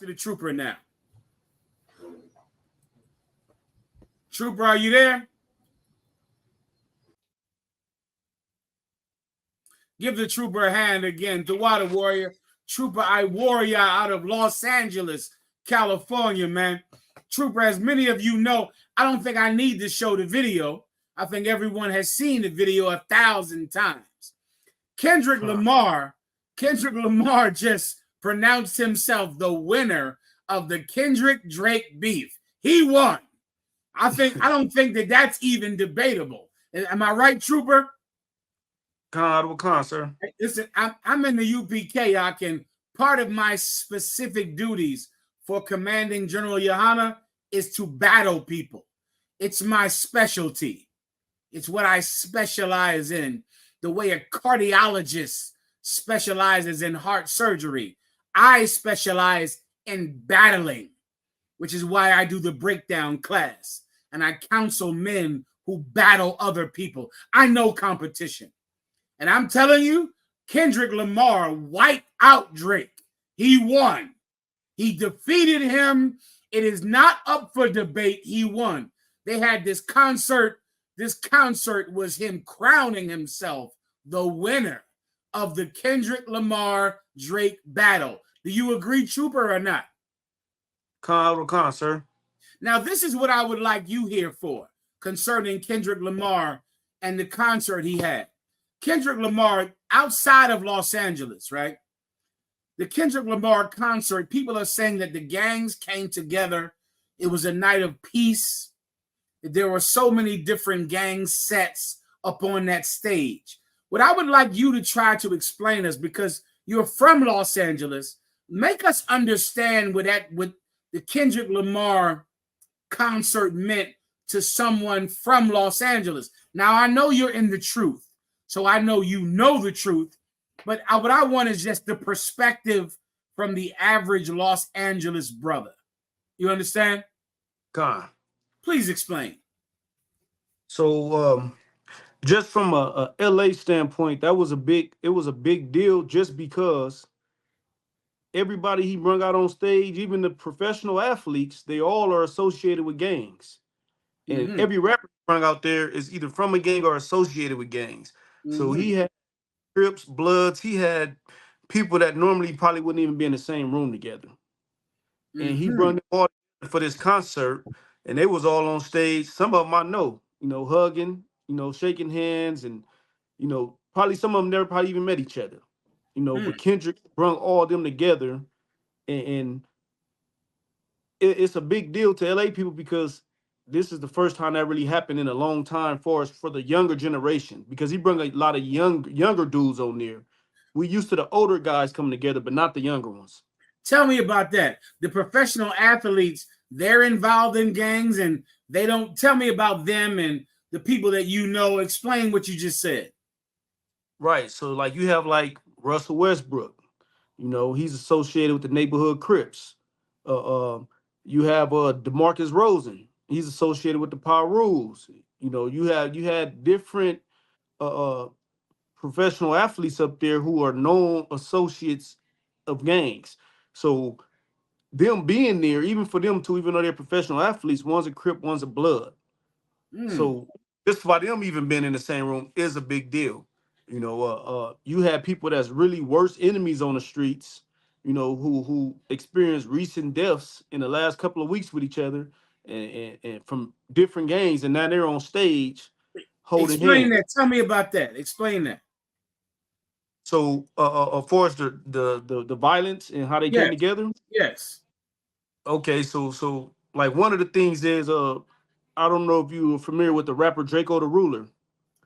to the trooper now. Trooper, are you there? Give the trooper a hand again. The Water Warrior. Trooper I Warrior out of Los Angeles, California, man. Trooper, as many of you know, I don't think I need to show the video. I think everyone has seen the video 1,000 times. Kendrick Lamar just pronounced himself the winner of the Kendrick Drake beef. He won. I don't think that that's even debatable. Am I right, Trooper? Con, sir. Listen, I'm in the U.P.K. Part of my specific duties for commanding General Yahanna is to battle people. It's my specialty. It's what I specialize in. The way a cardiologist specializes in heart surgery, I specialize in battling, which is why I do the breakdown class and I counsel men who battle other people. I know competition. And I'm telling you, Kendrick Lamar wiped out Drake. He won. He defeated him. It is not up for debate. He won. They had this concert. This concert was him crowning himself the winner of the Kendrick Lamar Drake battle. Do you agree, Trooper, or not? Con, sir. Now, this is what I would like you here for concerning Kendrick Lamar and the concert he had. Kendrick Lamar, outside of Los Angeles, right? The Kendrick Lamar concert, people are saying that the gangs came together. It was a night of peace. There were so many different gang sets up on that stage. What I would like you to try to explain us, because you're from Los Angeles, make us understand what the Kendrick Lamar concert meant to someone from Los Angeles. Now, I know you're in the truth, so I know you know the truth, but what I want is just the perspective from the average Los Angeles brother. You understand? Con. Please explain. So, just from a LA standpoint, it was a big deal just because everybody he brought out on stage, even the professional athletes, they all are associated with gangs. And every rapper brought out there is either from a gang or associated with gangs. So he had Crips, Bloods, he had people that normally probably wouldn't even be in the same room together. And he brought them all for this concert, and they was all on stage. Some of them I know, hugging, shaking hands, and probably some of them never probably even met each other. But Kendrick brought all them together, and it's a big deal to LA people because this is the first time that really happened in a long time for the younger generation, because he brought a lot of younger dudes on there. We used to the older guys coming together, but not the younger ones. Tell me about that. The professional athletes, they're involved in gangs, and they don't tell me about them and the people that you know. Explain what you just said. Right. So like you have like Russell Westbrook, he's associated with the neighborhood Crips. You have DeMarcus Rosen. He's associated with the Power Rules. You had different professional athletes up there who are known associates of gangs. So them being there, even for them to, even though they're professional athletes, one's a Crip, one's a Blood. So just for them even being in the same room is a big deal. You had people that's really worse enemies on the streets, who experienced recent deaths in the last couple of weeks with each other and from different gangs, and now they're on stage holding Explain hands. that. Tell me about that. Explain that. So, as far as the violence and how they came together. Yes. Okay, so like one of the things is I don't know if you are familiar with the rapper Draco the Ruler.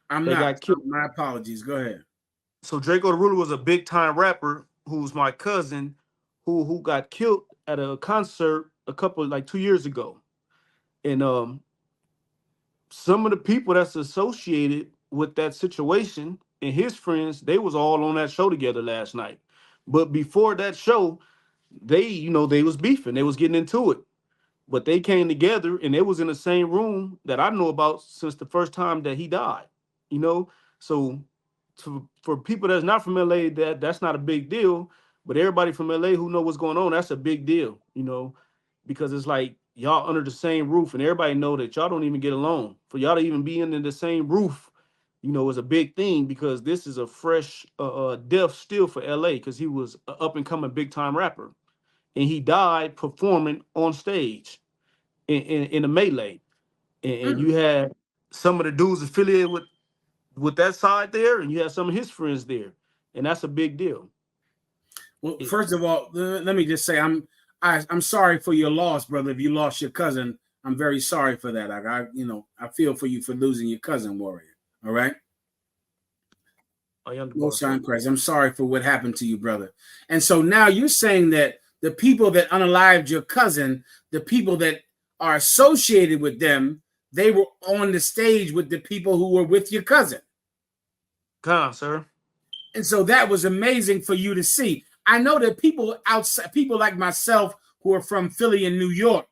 I'm not. Got killed. My apologies. Go ahead. So Draco the Ruler was a big time rapper who's my cousin, who got killed at a concert 2 years ago, and some of the people that's associated with that situation and his friends, they was all on that show together last night. But before that show, they was beefing, they was getting into it. But they came together and they was in the same room that I know about since the first time that he died. So for people that's not from LA, that's not a big deal. But everybody from LA who know what's going on, that's a big deal, you know, because it's like y'all under the same roof and everybody know that y'all don't even get along. For y'all to even be under the same roof, you know, is a big thing because this is a fresh death still for LA because he was an up and coming big time rapper. And he died performing on stage in a melee. And you had some of the dudes affiliated with that side there, and you have some of his friends there. And that's a big deal. Well, first of all, let me just say I'm sorry for your loss, brother. If you lost your cousin, I'm very sorry for that. I feel for you for losing your cousin, warrior. All right. Most High in Christ, I'm sorry for what happened to you, brother. And so now you're saying that the people that unalived your cousin, the people that are associated with them, they were on the stage with the people who were with your cousin. Come on, sir. And so that was amazing for you to see. I know that people outside, people like myself who are from Philly and New York,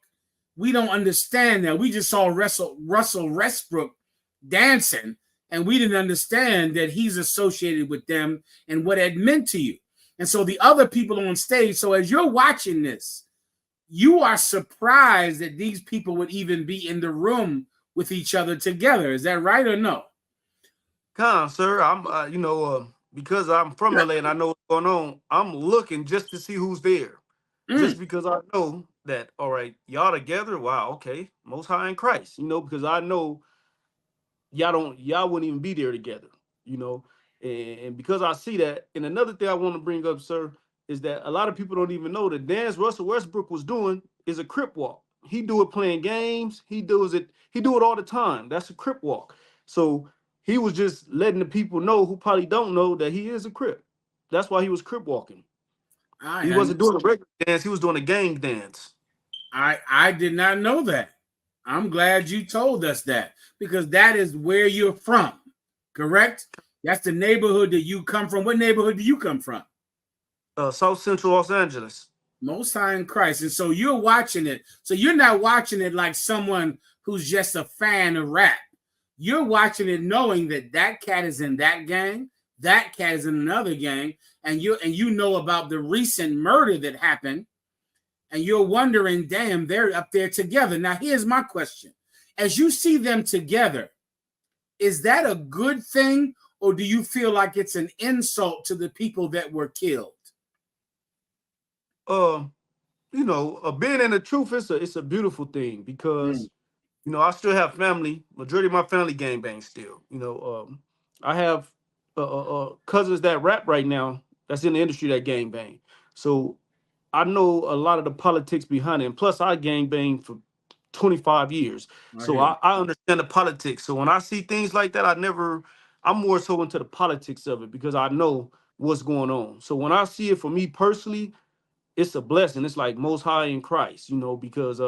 we don't understand that. We just saw Russell Westbrook dancing, and we didn't understand that he's associated with them and what it meant to you. And so the other people on stage, so as you're watching this, you are surprised that these people would even be in the room with each other together. Is that right or no? Come on, sir. I'm, because I'm from LA and I know what's going on, I'm looking just to see who's there. Just because I know that, all right, y'all together, wow, okay, Most High in Christ, you know, because I know y'all wouldn't even be there together, you know, and because I see that. And another thing I want to bring up, sir, is that a lot of people don't even know the dance Russell Westbrook was doing is a Crip walk. He do it playing games. He do it all the time. That's a Crip walk. So he was just letting the people know who probably don't know that he is a Crip. That's why he was Crip walking. He wasn't doing a regular dance. He was doing a gang dance. I did not know that. I'm glad you told us that because that is where you're from, correct? That's the neighborhood that you come from. What neighborhood do you come from? South Central Los Angeles. Most High in Christ. And so you're watching it. So you're not watching it like someone who's just a fan of rap. You're watching it knowing that that cat is in that gang, that cat is in another gang, and you know about the recent murder that happened, and you're wondering, damn, they're up there together. Now, here's my question. As you see them together, is that a good thing, or do you feel like it's an insult to the people that were killed? You know, being in the truth, it's a beautiful thing because you know, I still have family. Majority of my family gangbang still. You know, I have cousins that rap right now that's in the industry that gangbang. So I know a lot of the politics behind it. And plus, I gangbang for 25 years. So I understand the politics. So when I see things like that, I'm more so into the politics of it because I know what's going on. So when I see it for me personally, it's a blessing. It's like Most High in Christ, you know, because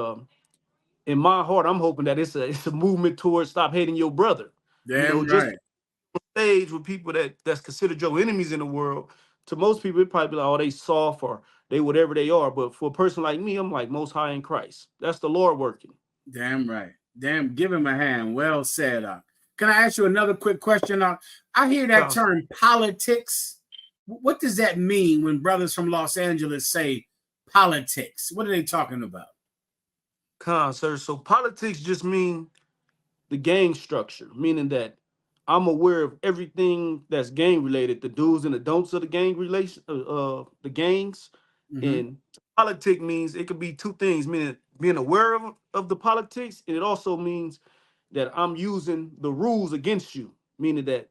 in my heart, I'm hoping that it's a movement towards stop hating your brother. Damn you know, right. just on stage with people that's considered your enemies in the world. To most people, it probably be like, oh, they soft or they whatever they are. But for a person like me, I'm like Most High in Christ. That's the Lord working. Damn right. Damn, give him a hand. Well said. Can I ask you another quick question? I hear that term politics. What does that mean when brothers from Los Angeles say politics? What are they talking about? Sir. So politics just mean the gang structure, meaning that I'm aware of everything that's gang related, the do's and the don'ts of the gang relation, the gangs. And politic means it could be two things, meaning being aware of the politics, and it also means that I'm using the rules against you, meaning that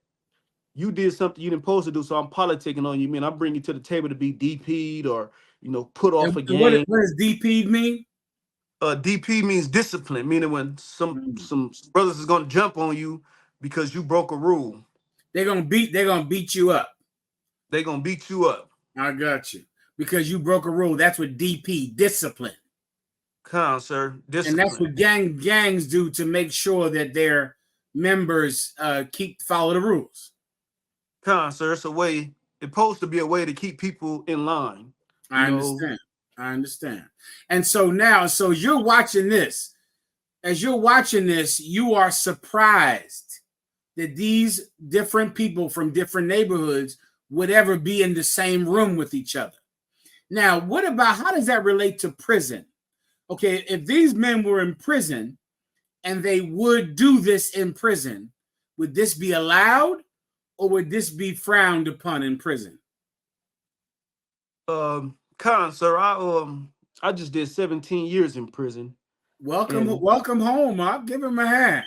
you did something you didn't supposed to do, so I'm politicking on you. Mean I bring you to the table to be DP'd or put off a And what gang. does DP mean? DP means discipline, meaning when some brothers is gonna jump on you because you broke a rule. They're gonna beat you up. They're gonna beat you up. I got you. Because you broke a rule. That's what DP, discipline. Come on, sir. Discipline. And that's what gangs do to make sure that their members follow the rules. Come on, sir. It's a way, it's supposed to be a way to keep people in line. I understand. And so now, so you're watching this. As you're watching this, you are surprised that these different people from different neighborhoods would ever be in the same room with each other. Now, what about, how does that relate to prison? Okay, if these men were in prison and they would do this in prison, would this be allowed or would this be frowned upon in prison? Con, sir, I just did 17 years in prison. Welcome home, Mark. Give him a hand.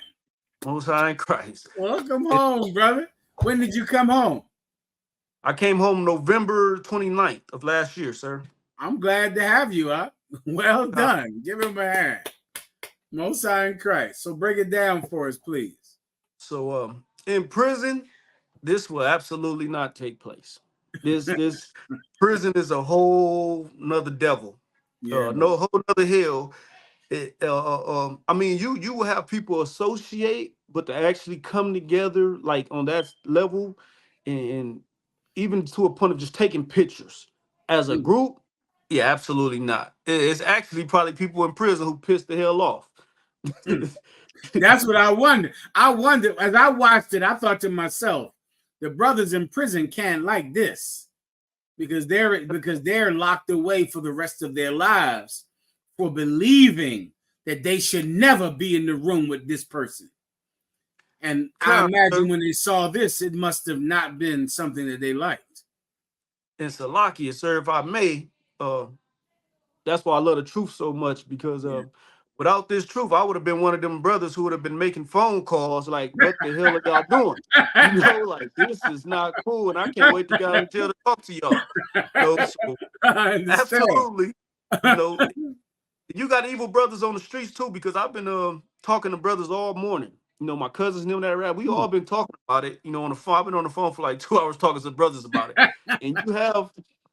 Most High in Christ. Welcome home, brother. When did you come home? I came home November 29th of last year, sir. I'm glad to have you, huh? Well done. Give him a hand. Most High in Christ. So break it down for us, please. So in prison, this will absolutely not take place. This prison is a whole nother devil. Yeah, No whole nother hell. I mean, you will have people associate, but to actually come together like on that level, and even to a point of just taking pictures as a group, yeah, absolutely not. It's actually probably people in prison who pissed the hell off. That's what I wondered. I wondered as I watched it, I thought to myself, the brothers in prison can't like this because they're locked away for the rest of their lives for believing that they should never be in the room with this person. And I imagine when they saw this, it must have not been something that they liked. And Salakia, sir, if I may, that's why I love the truth so much, because without this truth, I would have been one of them brothers who would have been making phone calls like, what the hell are y'all doing? You know, like, this is not cool, and I can't wait to get out of jail to talk to y'all. You know, so absolutely, you know, you got evil brothers on the streets too, because I've been talking to brothers all morning. You know, my cousins and them that rap, we all been talking about it, you know, on the phone. I've been on the phone for like 2 hours talking to brothers about it. And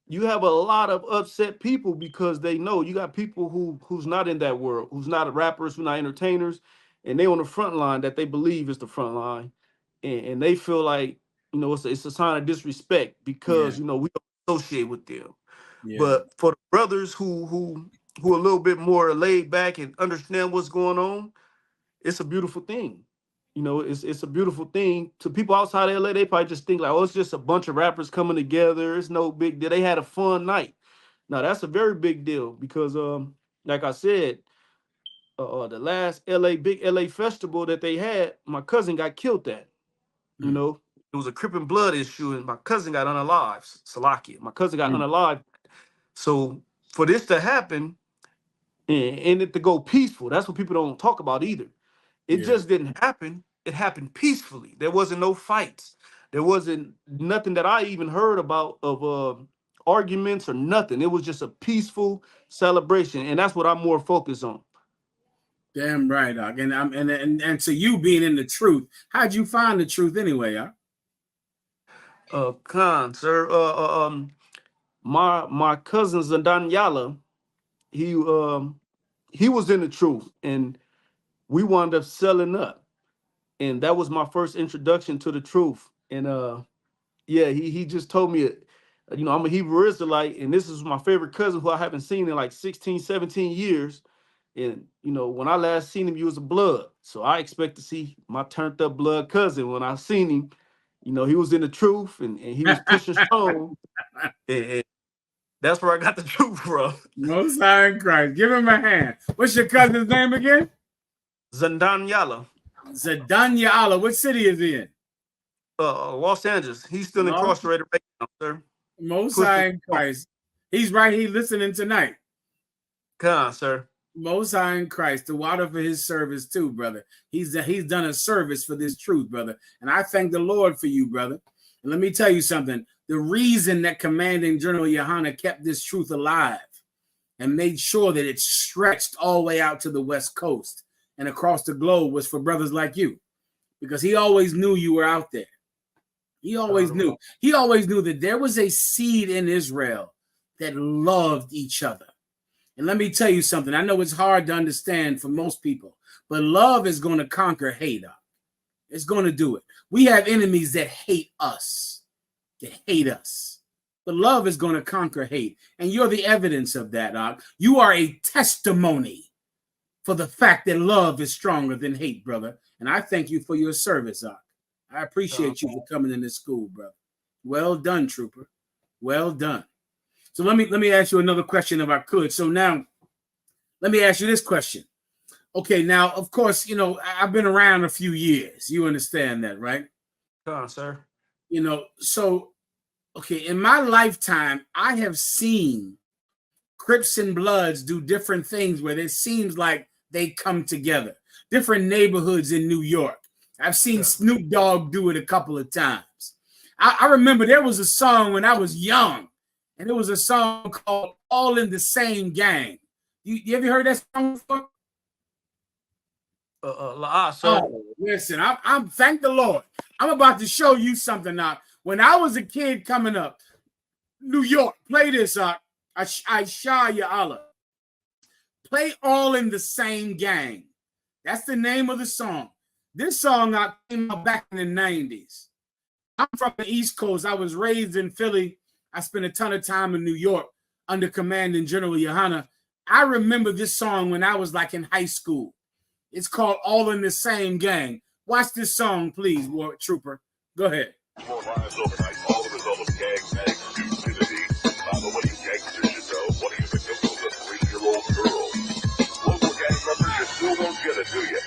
you have a lot of upset people because they know you got people who's not in that world, who's not rappers, who's not entertainers, and they on the front line that they believe is the front line. And they feel like, you know, it's a sign of disrespect because, you know, we don't associate with them. But for the brothers who are a little bit more laid back and understand what's going on, it's a beautiful thing. You know, it's a beautiful thing. To people outside of LA, they probably just think like, oh, it's just a bunch of rappers coming together. It's no big deal. They had a fun night. Now that's a very big deal because like I said, the last big LA festival that they had, my cousin got killed at. You know, it was a Crip and blood issue, and my cousin got unalived. Salakia. My cousin got unalived. So for this to happen and it to go peaceful, that's what people don't talk about either. It just didn't happen. It happened peacefully. There wasn't no fights. There wasn't nothing that I even heard about of arguments or nothing. It was just a peaceful celebration, and that's what I'm more focused on. Damn right, Doc. And to you being in the truth, how'd you find the truth anyway, Khan, sir. My cousin Zadanyala, he was in the truth, and we wound up selling up. And that was my first introduction to the truth. And he just told me, you know, I'm a Hebrew Israelite, and this is my favorite cousin who I haven't seen in like 16, 17 years. And, you know, when I last seen him, he was a blood. So I expect to see my turned up blood cousin. When I seen him, you know, he was in the truth and he was pushing strong. And that's where I got the truth from. Most High in Christ. Give him a hand. What's your cousin's name again? Zadanyala. Zadanyala. What city is he in? Los Angeles. He's still incarcerated right now, sir. Most High in Christ. He's right here listening tonight. Come on, sir. Most High in Christ. The water for his service too, brother. He's done a service for this truth, brother. And I thank the Lord for you, brother. And let me tell you something. The reason that Commanding General Yahanna kept this truth alive and made sure that it stretched all the way out to the West Coast and across the globe was for brothers like you, because he always knew you were out there. He always knew. He always knew that there was a seed in Israel that loved each other. And let me tell you something. I know it's hard to understand for most people, but love is going to conquer hate. It's going to do it. We have enemies that hate us, but love is going to conquer hate. And you're the evidence of that, You are a testimony for the fact that love is stronger than hate, brother. And I thank you for your service, I appreciate you for coming in this school, brother. Well done, trooper. Well done. So let me ask you another question if I could. So now let me ask you this question. Okay, now of course, you know, I've been around a few years. You understand that, right? Come on, sir. You know, so okay, in my lifetime, I have seen Crips and Bloods do different things where it seems like they come together. Different neighborhoods in New York. I've seen Snoop Dogg do it a couple of times. I remember there was a song when I was young, and it was a song called All in the Same Gang. You ever heard that song before? Sir. Oh, listen, I'm thank the Lord. I'm about to show you something now. When I was a kid coming up, New York, play this up. I.S.U.P.K. Play All in the Same Gang. That's the name of the song. This song came out back in the 90s. I'm from the East Coast. I was raised in Philly. I spent a ton of time in New York under Commanding General Yahanna. I remember this song when I was like in high school. It's called All in the Same Gang. Watch this song, please, War Trooper. Go ahead. More lives overnight, all the result of gang bang, stupidity. But what do you gangsters should know? One of you victims was a 3-year-old girl. Local gang members, you still don't get it, do you?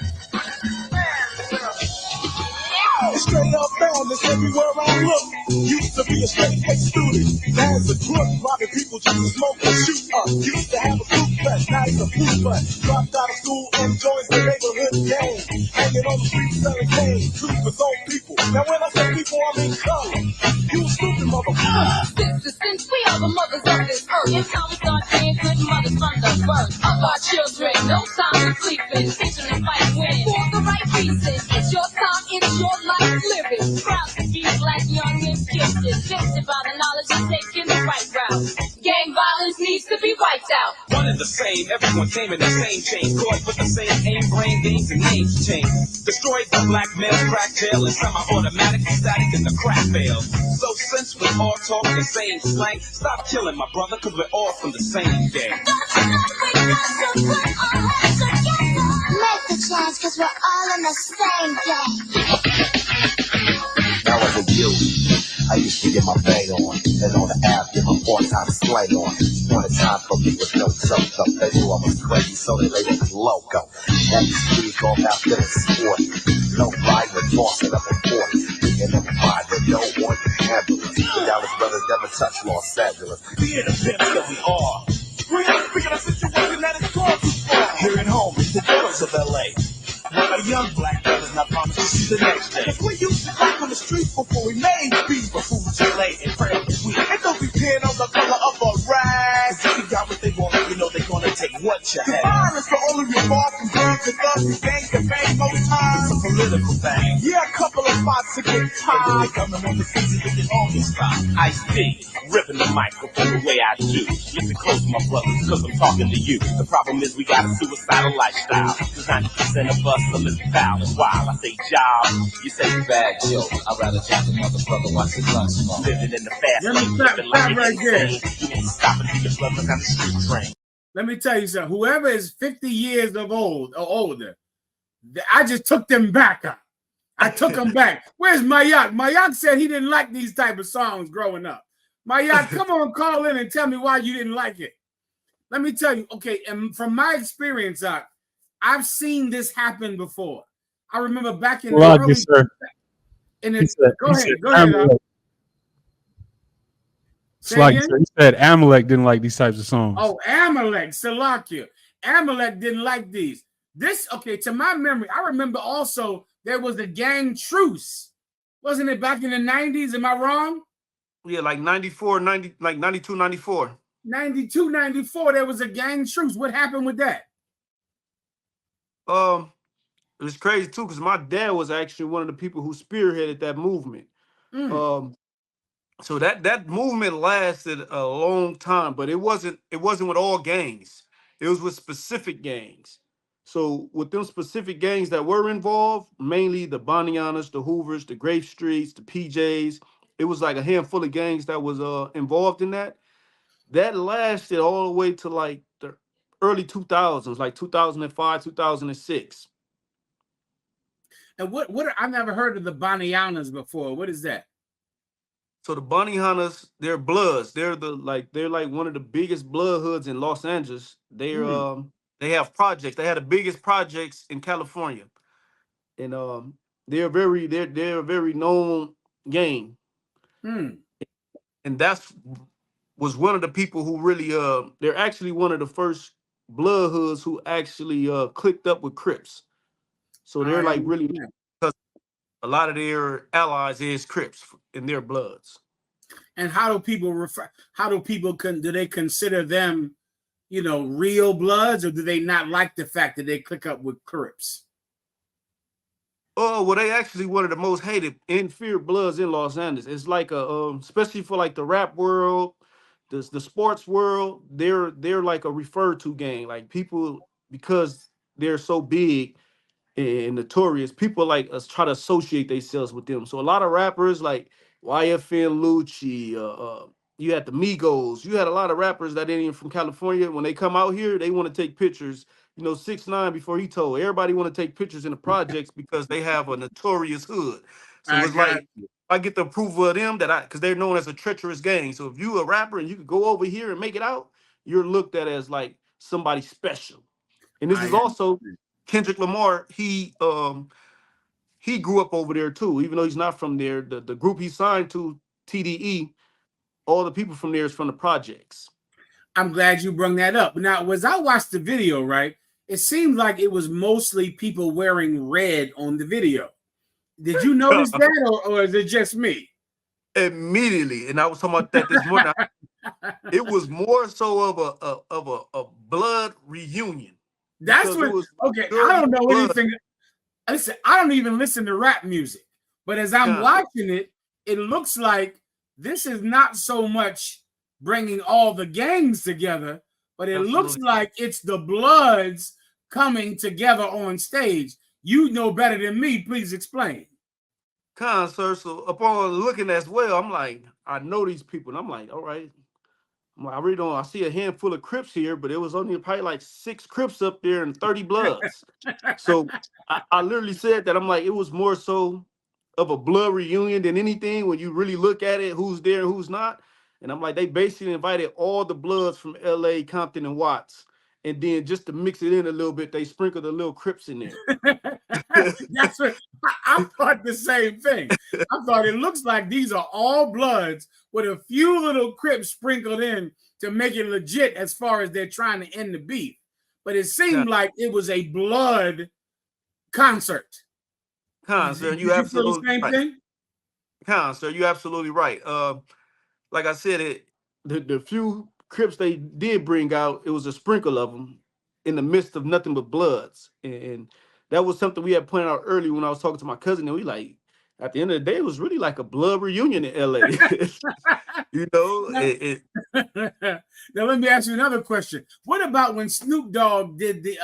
Straight up madness everywhere I look. Used to be a straight-faced student. Now it's a crook, robbing people just to smoke and shoot up. Used to have a fruit fest, now it's a fruit butt. Dropped out of school and joins the neighborhood gang. Hanging on the street selling cane. Truth for old people. Now when I say people, I mean color. You stupid motherfucker. Since we are the mothers of this earth, it's time we start being good mothers from the birth of our children. No time for sleeping, teaching them fight winning for the right reason. It's your time, it's your life living. Proud to be black, young and gifted, lifted by the knowledge of taking the right route. Gang violence needs to be wiped out. One and the same, everyone came in the same chain, caught with the same aim, brain games and names change. Destroyed the black male crack jail and semi-automatic static in the crack fail. So since we all talk the same slang, stop killing my brother, cause we're all from the same gang. Don't you know we got to put our heads together? Make the change, cause we're all in the same gang. Now as a youth, I used to get my bang on, and on the app, get my part-time slang on. One a time for me with no choke up. They knew I was crazy, so they labeled me loco. That used to be all about feeling sport. No fight, but tossing up a 40. And never mind that no one can handle it. The Dallas brothers never touched Los Angeles. Being the pimps that we are. We ain't speaking of situation that is gone too far. Here at home, it's the ghettos of L.A. We're a young black brothers, and I promise to see the next day. Cause we used to crack on the streets before we made beef. But food Chile and pray on the weed. And don't be peeing on the color of a rag. Cause if you got what they want, you know they're gonna take what you have. The violence will only revolve from guns to thugs and gangs to bang most times. It's a political thing. Yeah, a couple of spots to get tied. Coming on the season to get on this spot. I.S.U.P.K, ripping the microphone the way I do. Listen close, my brothers, cause I'm talking to you. The problem is we got a suicidal lifestyle. Cause 90% of us are living foul and wild. I say job, you say bad joke. I'd rather jack a mother brother watch his lunch smoke. Living in the fast lane, living like right there. insane. You need to stop and see your brother on the street train. Let me tell you something. Whoever is 50 years of old or older, I just took them back. I took them back. Where's Mayak? Mayak said he didn't like these type of songs growing up. Mayak, come on, call in and tell me why you didn't like it. Let me tell you, okay, and from my experience, I've seen this happen before. I remember back in the early... Sir. Go ahead. He said Amalek didn't like these types of songs. Oh, Amalek, Salakia. Amalek didn't like these. To my memory, I remember also there was a gang truce. Wasn't it back in the 90s? Am I wrong? Yeah, like 94, 90, like 92, 94. 92, 94, there was a gang truce. What happened with that? It was crazy too, because my dad was actually one of the people who spearheaded that movement. So that movement lasted a long time, but it wasn't with all gangs. It was with specific gangs. So with them specific gangs that were involved, mainly the Bonnianas, the Hoovers, the Grape Streets, the PJs, it was like a handful of gangs that was involved in that. That lasted all the way to like the early 2000s, like 2005, 2006. And what I've never heard of the Bonnianas before. What is that? So the Bounty Hunters, they're Bloods. They're like one of the biggest blood hoods in Los Angeles. Mm, They have projects. They had the biggest projects in California, and they're a very known gang. mm. And that's was one of the people who really they're actually one of the first blood hoods who actually clicked up with Crips. So they're I like really, understand. because a lot of their allies is Crips in their bloods. And how do people refer? How do people do they consider them, real Bloods, or do they not like the fact that they click up with Crips? Oh, well, they actually one of the most hated and feared bloods in Los Angeles. It's like especially for like the rap world, the sports world. They're like a referred to gang. Like people, because they're so big and notorious, people like us try to associate themselves with them. So a lot of rappers like YFN Lucci, you had the Migos, you had a lot of rappers that ain't even from California. When they come out here, they want to take pictures. 6ix9ine before he told everybody want to take pictures in the projects because they have a notorious hood. So I it's got like I get the approval of them because they're known as a treacherous gang. So if you a rapper and you could go over here and make it out, you're looked at as like somebody special. And this I is understand. also Kendrick Lamar. He grew up over there too, even though he's not from there. The group he signed to, TDE, all the people from there is from the projects. I'm glad you brought that up. Now, as I watched the video, right, it seemed like it was mostly people wearing red on the video. Did you notice that, or is it just me? Immediately, and I was talking about that this morning. It was more so of a blood reunion That's because it what. was Okay, I majority don't know blood. anything. Listen, I don't even listen to rap music, but as I'm watching it, it looks like this is not so much bringing all the gangs together, but it looks Absolutely. like it's the Bloods coming together on stage. You know better than me. Please explain. Sir. So upon looking as well, I'm like, I know these people, and I'm like, all right. I really don't. I see a handful of Crips here, but it was only probably like 6 Crips up there and 30 Bloods. So I literally said that. I'm like, it was more so of a blood reunion than anything when you really look at it, who's there and who's not. And I'm like, they basically invited all the Bloods from LA, Compton, and Watts. And then just to mix it in a little bit, they sprinkled a little Crips in there. That's what I thought the same thing. I thought it looks like these are all Bloods with a few little Crips sprinkled in to make it legit as far as they're trying to end the beef. But it seemed like it was a Blood concert. Sir, Did you feel the same right. thing? Sir, you absolutely right. Like I said, the few Crips they did bring out, it was a sprinkle of them in the midst of nothing but Bloods, and that was something we had pointed out earlier when I was talking to my cousin, and we like at the end of the day, it was really like a blood reunion in LA. It, Now let me ask you another question. What about when Snoop Dogg did the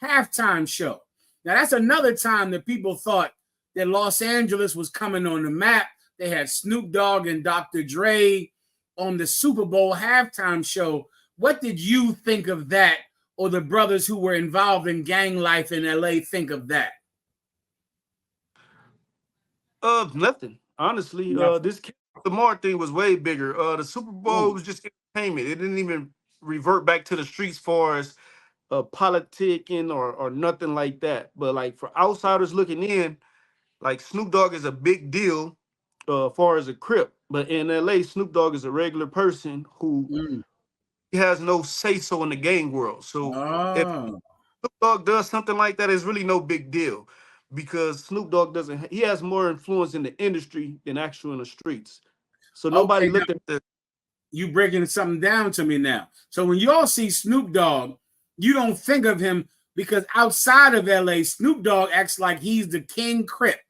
halftime show? Now that's another time that people thought that Los Angeles was coming on the map. They had Snoop Dogg and Dr. Dre on the Super Bowl halftime show. What did you think of that, or the brothers who were involved in gang life in LA think of that? Nothing. Honestly, Nothing. this Lamar thing was way bigger. The Super Bowl was just entertainment. It didn't even revert back to the streets far as politicking or nothing like that. But like for outsiders looking in, like Snoop Dogg is a big deal far as a Crip. But in LA, Snoop Dogg is a regular person who he has no say so in the gang world. So if Snoop Dogg does something like that, it's really no big deal because Snoop Dogg doesn't. He has more influence in the industry than actual in the streets. So nobody Okay, looked at the. you breaking something down to me now. So when y'all see Snoop Dogg, you don't think of him because outside of LA, Snoop Dogg acts like he's the king Crip,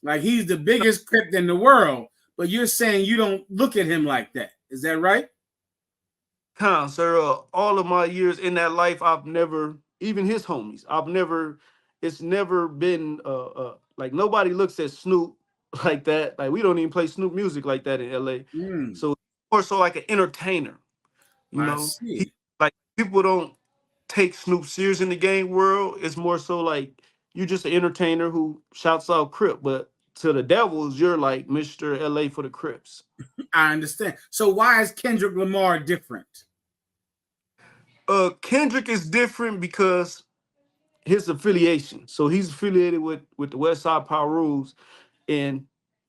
like he's the biggest Crip in the world. But you're saying you don't look at him like that. Is that right? Sir, all of my years in that life, I've never, even his homies, it's never been, like nobody looks at Snoop like that. Like we don't even play Snoop music like that in LA. So more so like an entertainer, I see. like people don't take Snoop serious in the game world. It's more so like you're just an entertainer who shouts out Crip, but to the devils, you're like Mr. LA for the Crips. I understand. So why is Kendrick Lamar different? Kendrick is different because his affiliation. So he's affiliated with the West Side Power Rules, and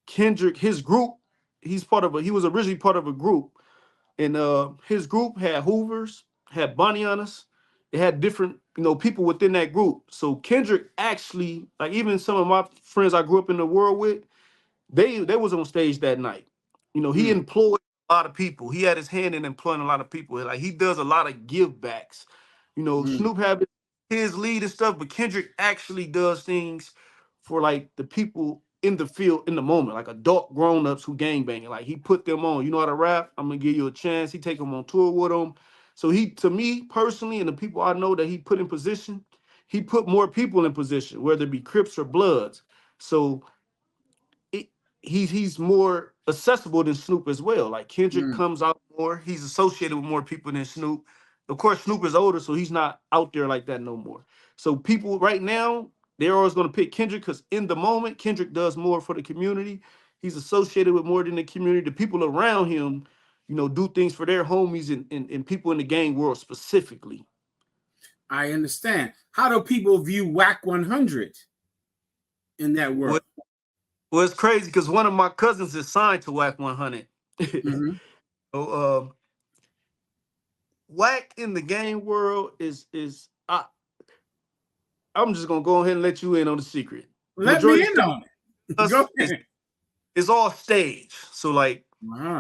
Kendrick, his group, he was originally part of a group, and his group had Hoovers, had Bunny-Hunters, it had different, people within that group. So Kendrick actually, like even some of my friends I grew up in the world with, they was on stage that night. He employed a lot of people. He had his hand in employing a lot of people. Like he does a lot of give backs. Snoop had his lead and stuff, but Kendrick actually does things for like the people in the field in the moment, like adult grown-ups who gangbanging. Like he put them on. You know how to rap? I'm gonna give you a chance. He take them on tour with him. So he, to me personally, and the people I know that he put in position, he put more people in position, whether it be Crips or Bloods. So it, he's more accessible than Snoop as well. Like Kendrick comes out more. He's associated with more people than Snoop. Of course, Snoop is older, so he's not out there like that no more. So people right now, they're always going to pick Kendrick because in the moment, Kendrick does more for the community. He's associated with more than the community. The people around him, do things for their homies and people in the gang world specifically. I understand. How do people view WAC 100 in that world? Well, it's crazy because one of my cousins is signed to WAC 100. So, WAC in the game world I'm just gonna go ahead and let you in on the secret. Let me in on it. Go ahead. It's all stage. So like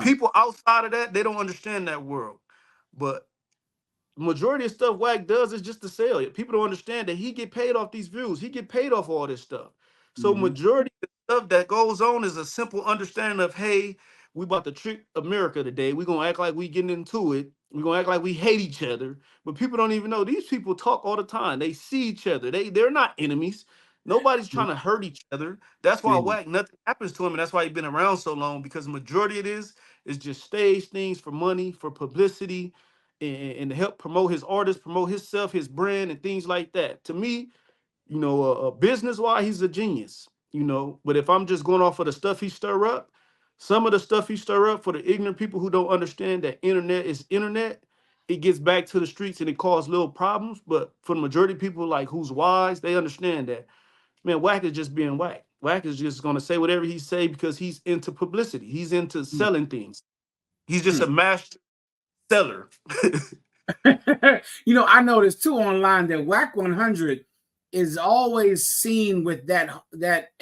people outside of that, they don't understand that world. But majority of stuff WAC does is just to sell it. People don't understand that he get paid off these views. He get paid off all this stuff. So majority of the stuff that goes on is a simple understanding of, hey, we about to trick America today. We're gonna act like we getting into it. We're gonna act like we hate each other. But people don't even know these people talk all the time. They see each other. They're not enemies. Nobody's trying to hurt each other. That's why WAC, nothing happens to him, and that's why he's been around so long, because the majority of this is just stage things for money, for publicity, and to help promote his artist, promote himself, his brand, and things like that. To me, business-wise, he's a genius, But if I'm just going off of the stuff he stir up, some of the stuff he stir up for the ignorant people who don't understand that internet is internet, it gets back to the streets and it causes little problems. But for the majority of people like who's wise, they understand that, man, WAC is just being WAC. WAC is just going to say whatever he say because he's into publicity. He's into selling things. He's just a master seller. I noticed too online that WAC 100 is always seen with that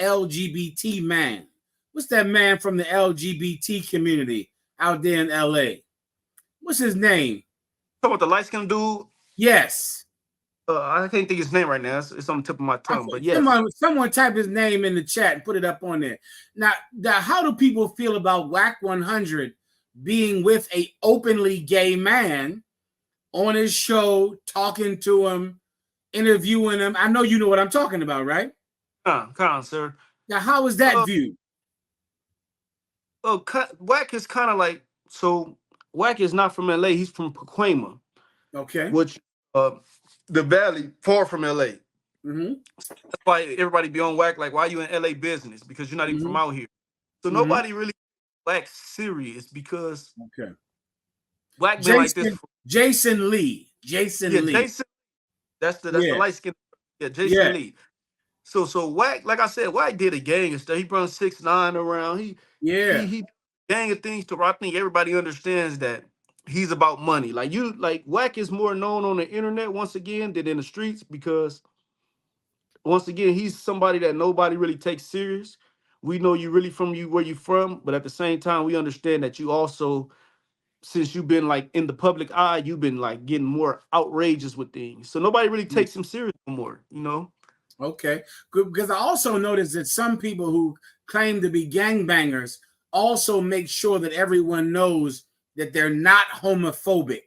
LGBT man. What's that man from the LGBT community out there in LA? What's his name? Talking about the light-skinned dude? Yes. I can't think his name right now. It's on the tip of my tongue, but yes. Someone type his name in the chat and put it up on there. Now, how do people feel about WAC 100 being with a openly gay man on his show, talking to him, interviewing him? I know you know what I'm talking about, right? Come on, sir. Now, how is that viewed? WAC is kind of like, so WAC is not from LA. He's from Pacoima. Okay. Which, the valley, far from LA. That's why everybody be on WAC, like, why you in LA business? Because you're not even from out here. So nobody really WAC serious because WAC been like this. Jason Lee. Jason Lee. That's the light skin. Yeah, Jason Lee. So WAC, like I said, WAC did a gang and stuff. He brought 6ix9ine around. He gang of things to where I think everybody understands that he's about money. Like WAC is more known on the internet once again than in the streets because once again, he's somebody that nobody really takes serious. We know you really from where you from, but at the same time, we understand that you also, since you've been like in the public eye, you've been like getting more outrageous with things. So nobody really takes him serious anymore, Okay, good, because I also noticed that some people who claim to be gangbangers also make sure that everyone knows that they're not homophobic,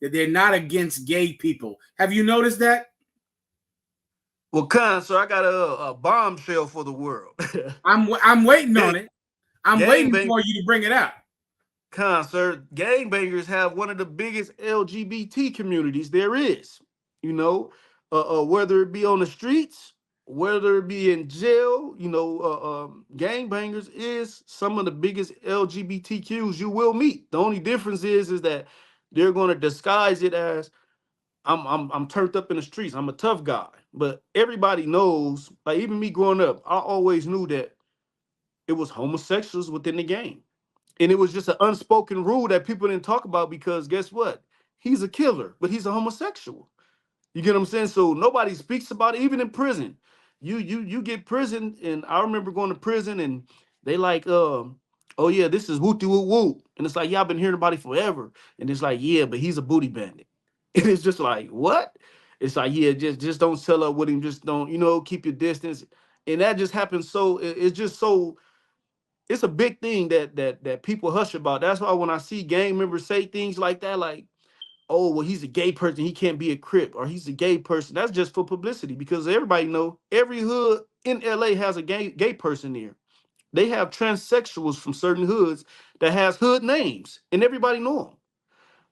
that they're not against gay people. Have you noticed that? Well, so I got a bombshell for the world. I'm waiting on it. I'm waiting for you to bring it out. Sir, gangbangers have one of the biggest LGBT communities there is. Whether it be on the streets whether it be in jail, gangbangers is some of the biggest LGBTQs you will meet. The only difference is that they're going to disguise it as I'm turned up in the streets. I'm a tough guy. But everybody knows, like even me growing up, I always knew that it was homosexuals within the gang. And it was just an unspoken rule that people didn't talk about because guess what? He's a killer, but he's a homosexual. You get what I'm saying? So nobody speaks about it, even in prison. You get prison, and I remember going to prison, and they like, oh yeah, this is wooty woo woo, and it's like, yeah, I've been hearing about it forever, and it's like, yeah, but he's a booty bandit, and it's just like, what? It's like, yeah, just don't sell up with him, just don't, keep your distance, and that just happens. So it's just so it's a big thing that people hush about. That's why when I see gang members say things like that, like, oh, well, he's a gay person, he can't be a Crip, or he's a gay person. That's just for publicity because everybody know every hood in LA has a gay person there. They have transsexuals from certain hoods that has hood names, and everybody know them.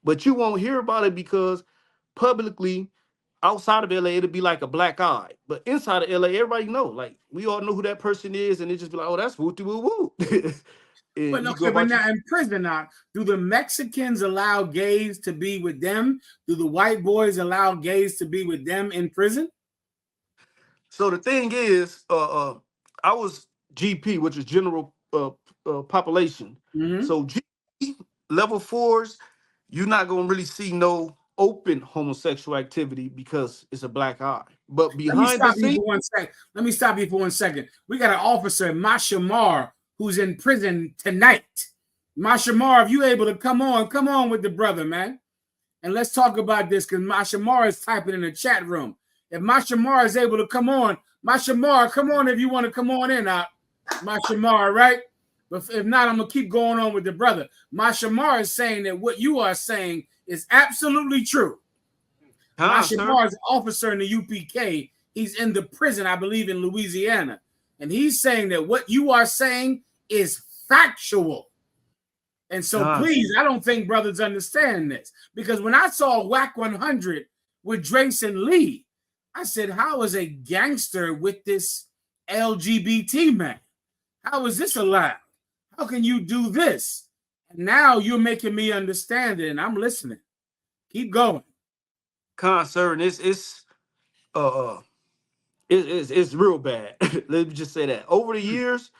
But you won't hear about it because publicly, outside of LA, it'll be like a black eye. But inside of LA, everybody know. Like we all know who that person is, and it just be like, oh, that's woo woo woo. And But you go okay, but about your now in prison, now do the Mexicans allow gays to be with them? Do the white boys allow gays to be with them in prison? So the thing is, I was GP, which is general population. Mm-hmm. So GP level fours, you're not gonna really see no open homosexual activity because it's a black eye. But Let me behind the stop you scenes, for 1 second. Let me stop you for 1 second. We got an officer, Mashamar, who's in prison tonight. Mashamar, if you able to come on with the brother, man. And let's talk about this because Mashamar is typing in the chat room. If Mashamar is able to come on, Mashamar, come on if you want to come on in, Mashamar, right? But if not, I'm going to keep going on with the brother. Mashamar is saying that what you are saying is absolutely true. Mashamar is an officer in the UPK. He's in the prison, I believe, in Louisiana. And he's saying that what you are saying is factual. And so, please, I don't think brothers understand this. Because when I saw WAC 100 with Drayson Lee, I said, how is a gangster with this LGBT man? How is this allowed? How can you do this? And now you're making me understand it, and I'm listening. Keep going. sir, and it's real bad. Let me just say that. Over the years,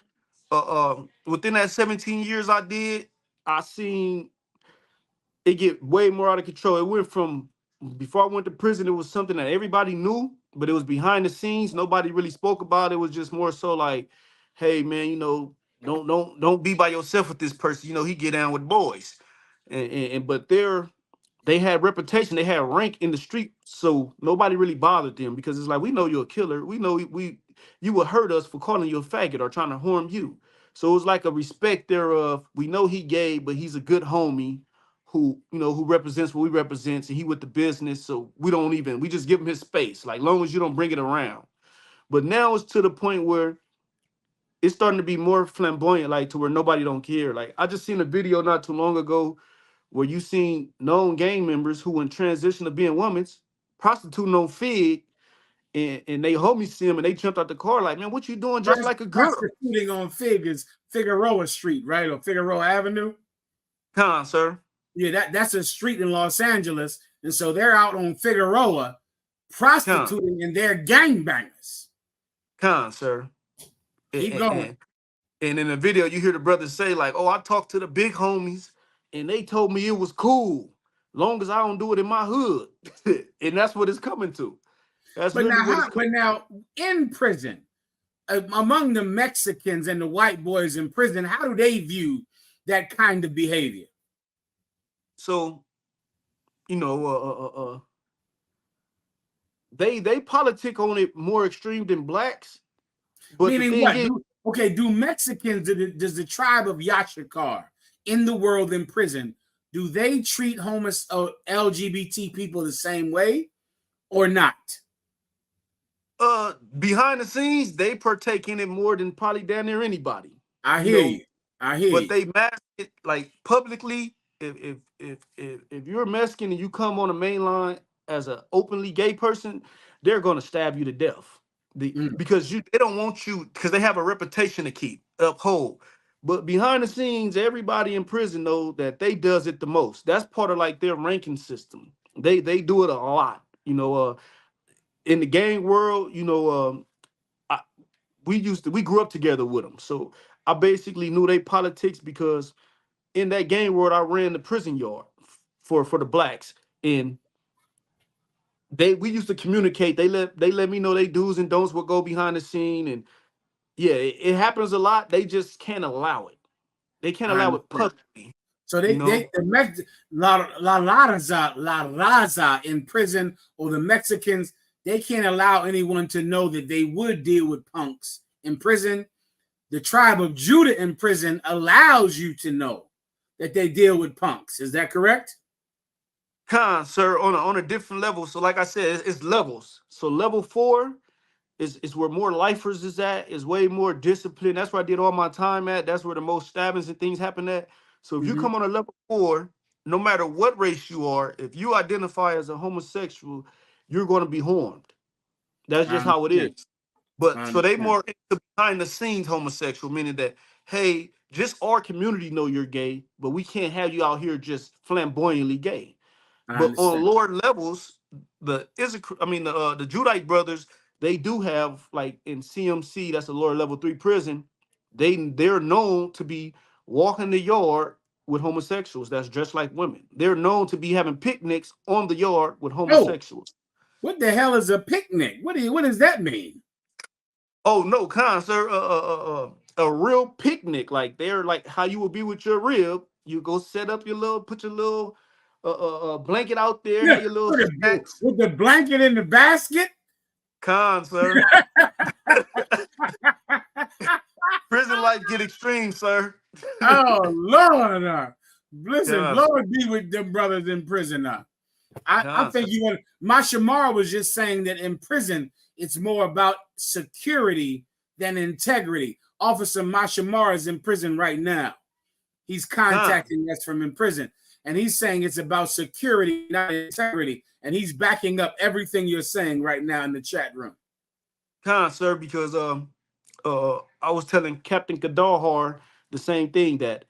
within that 17 years I seen it get way more out of control. It went from before I went to prison, it was something that everybody knew, but it was behind the scenes. Nobody really spoke about it. It was just more so like, hey man, don't be by yourself with this person. He get down with boys. And but they had reputation, they had rank in the street, so nobody really bothered them because it's like, we know you're a killer. We know you would hurt us for calling you a faggot or trying to harm you. So it was like a respect thereof. We know he gay, but he's a good homie who represents what we represents, and he with the business. So we just give him his space, like long as you don't bring it around. But now it's to the point where it's starting to be more flamboyant, like to where nobody don't care. Like I just seen a video not too long ago where you seen known gang members who in transition to being women prostituting on Fig, and they homies see him and they jumped out the car like, man, what you doing just like a girl? Prostituting on Fig is Figueroa Street, right? Or Figueroa Avenue. Sir. Yeah, that's a street in Los Angeles. And so they're out on Figueroa prostituting and they're gangbangers. Sir. Keep going. And in the video, you hear the brothers say, like, oh, I talked to the big homies and they told me it was cool, long as I don't do it in my hood. And that's what it's coming to. That's but now in prison, among the Mexicans and the white boys in prison, how do they view that kind of behavior? So, they politic on it more extreme than blacks. But meaning what? Do Mexicans, does the tribe of I.S.U.P.K in the world in prison, do they treat LGBT people the same way or not? Behind the scenes, they partake in it more than probably damn near anybody. I hear you. But they mask it like publicly. If you're Mexican and you come on the main line as an openly gay person, they're gonna stab you to death Because they don't want you, because they have a reputation to uphold. But behind the scenes, everybody in prison know that they does it the most. That's part of like their ranking system. They do it a lot. In the gang world, we grew up together with them. So I basically knew they politics because in that gang world, I ran the prison yard for the blacks. And we used to communicate. They let me know they do's and don'ts, what go behind the scene. And yeah, it happens a lot. They just can't allow it. They can't I allow it understand. publicly. So La Raza in prison, or the Mexicans, they can't allow anyone to know that they would deal with punks in prison. The tribe of Judah in prison allows you to know that they deal with punks. Is that correct? Sir, on a different level. So like I said, it's levels. So level 4 is where more lifers is at, is way more discipline. That's where I did all my time at. That's where the most stabbings and things happen at. So if you come on a level 4, no matter what race you are, if you identify as a homosexual, you're going to be harmed. That's just how it is. But so they more into behind the scenes homosexual, meaning that, hey, just our community know you're gay, but we can't have you out here just flamboyantly gay. But on lower levels, the Judite brothers, they do have, like in CMC, that's a lower level 3 prison. They're known to be walking the yard with homosexuals that's dressed like women. They're known to be having picnics on the yard with homosexuals. What the hell is a picnic? What does that mean? Oh no, sir. A real picnic, like they're like how you would be with your rib. You go set up put your little blanket out there, have your little snacks. With the blanket in the basket. Sir. Prison life get extreme, sir. Oh Lord, listen, Lord be with them brothers in prison now. I think you want. Mashamar was just saying that in prison it's more about security than integrity. Officer Mashamar is in prison right now. He's contacting us from in prison, and he's saying it's about security, not integrity. And he's backing up everything you're saying right now in the chat room. Sir, because I was telling Captain Kadahar the same thing, that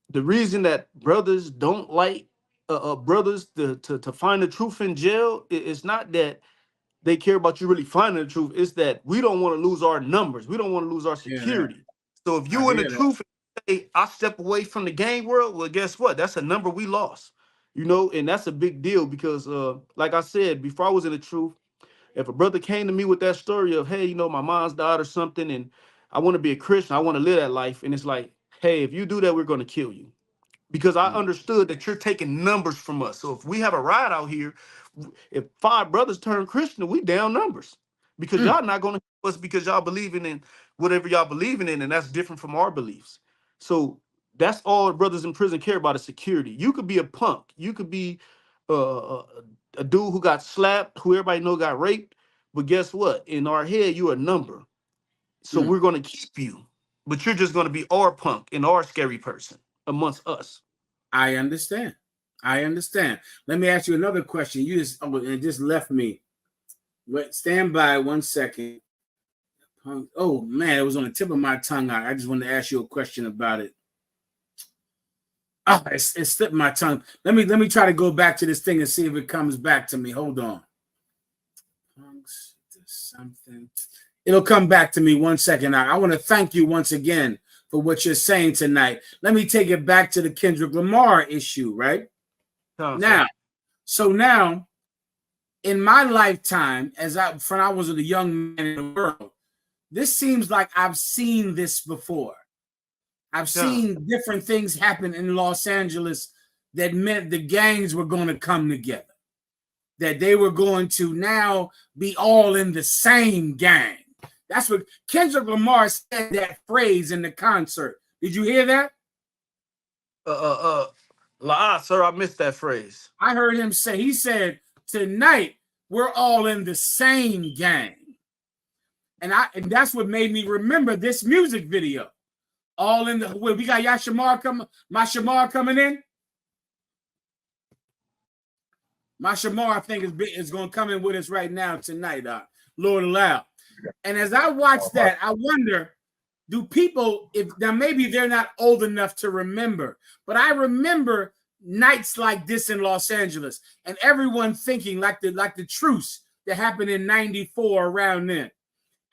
the reason that brothers don't like brothers to find the truth in jail is not that they care about you really finding the truth. It's that we don't want to lose our numbers. We don't want to lose our security. Yeah. So if you in the truth and say, I step away from the gang world, well, guess what? That's a number we lost. And that's a big deal because like I said, before I was in the truth, if a brother came to me with that story of, hey, my mom's died or something, and I want to be a Christian, I want to live that life. And it's like, hey, if you do that, we're going to kill you. Because I understood that you're taking numbers from us. So if we have a riot out here, if 5 brothers turn Christian, we down numbers. Because y'all not going to kill us because y'all believing in whatever y'all believing in, and that's different from our beliefs. So that's all brothers in prison care about, is security. You could be a punk. You could be a dude who got slapped, who everybody know got raped. But guess what? In our head, you're a number. So we're going to keep you. But you're just going to be our punk and our scary person amongst us. I understand. Let me ask you another question. It just left me. Wait, stand by 1 second. Oh man, it was on the tip of my tongue. I just wanted to ask you a question about it. Oh, it slipped my tongue. Let me try to go back to this thing and see if it comes back to me. Hold on. Something. It'll come back to me 1 second. I want to thank you once again for what you're saying tonight. Let me take it back to the Kendrick Lamar issue, right? Now, in my lifetime, when I was a young man in the world, this seems like I've seen this before. I've seen different things happen in Los Angeles that meant the gangs were going to come together, that they were going to now be all in the same gang. That's what Kendrick Lamar said, that phrase in the concert. Did you hear that? Sir, I missed that phrase. I heard him say, he said, tonight we're all in the same gang. And that's what made me remember this music video. All in the, we got Mashamar coming in. Mashamar, I think, is going to come in with us right now tonight. Lord allow. And as I watch that, I wonder, do people, if now maybe they're not old enough to remember, but I remember nights like this in Los Angeles and everyone thinking like the truce that happened in 94 around then.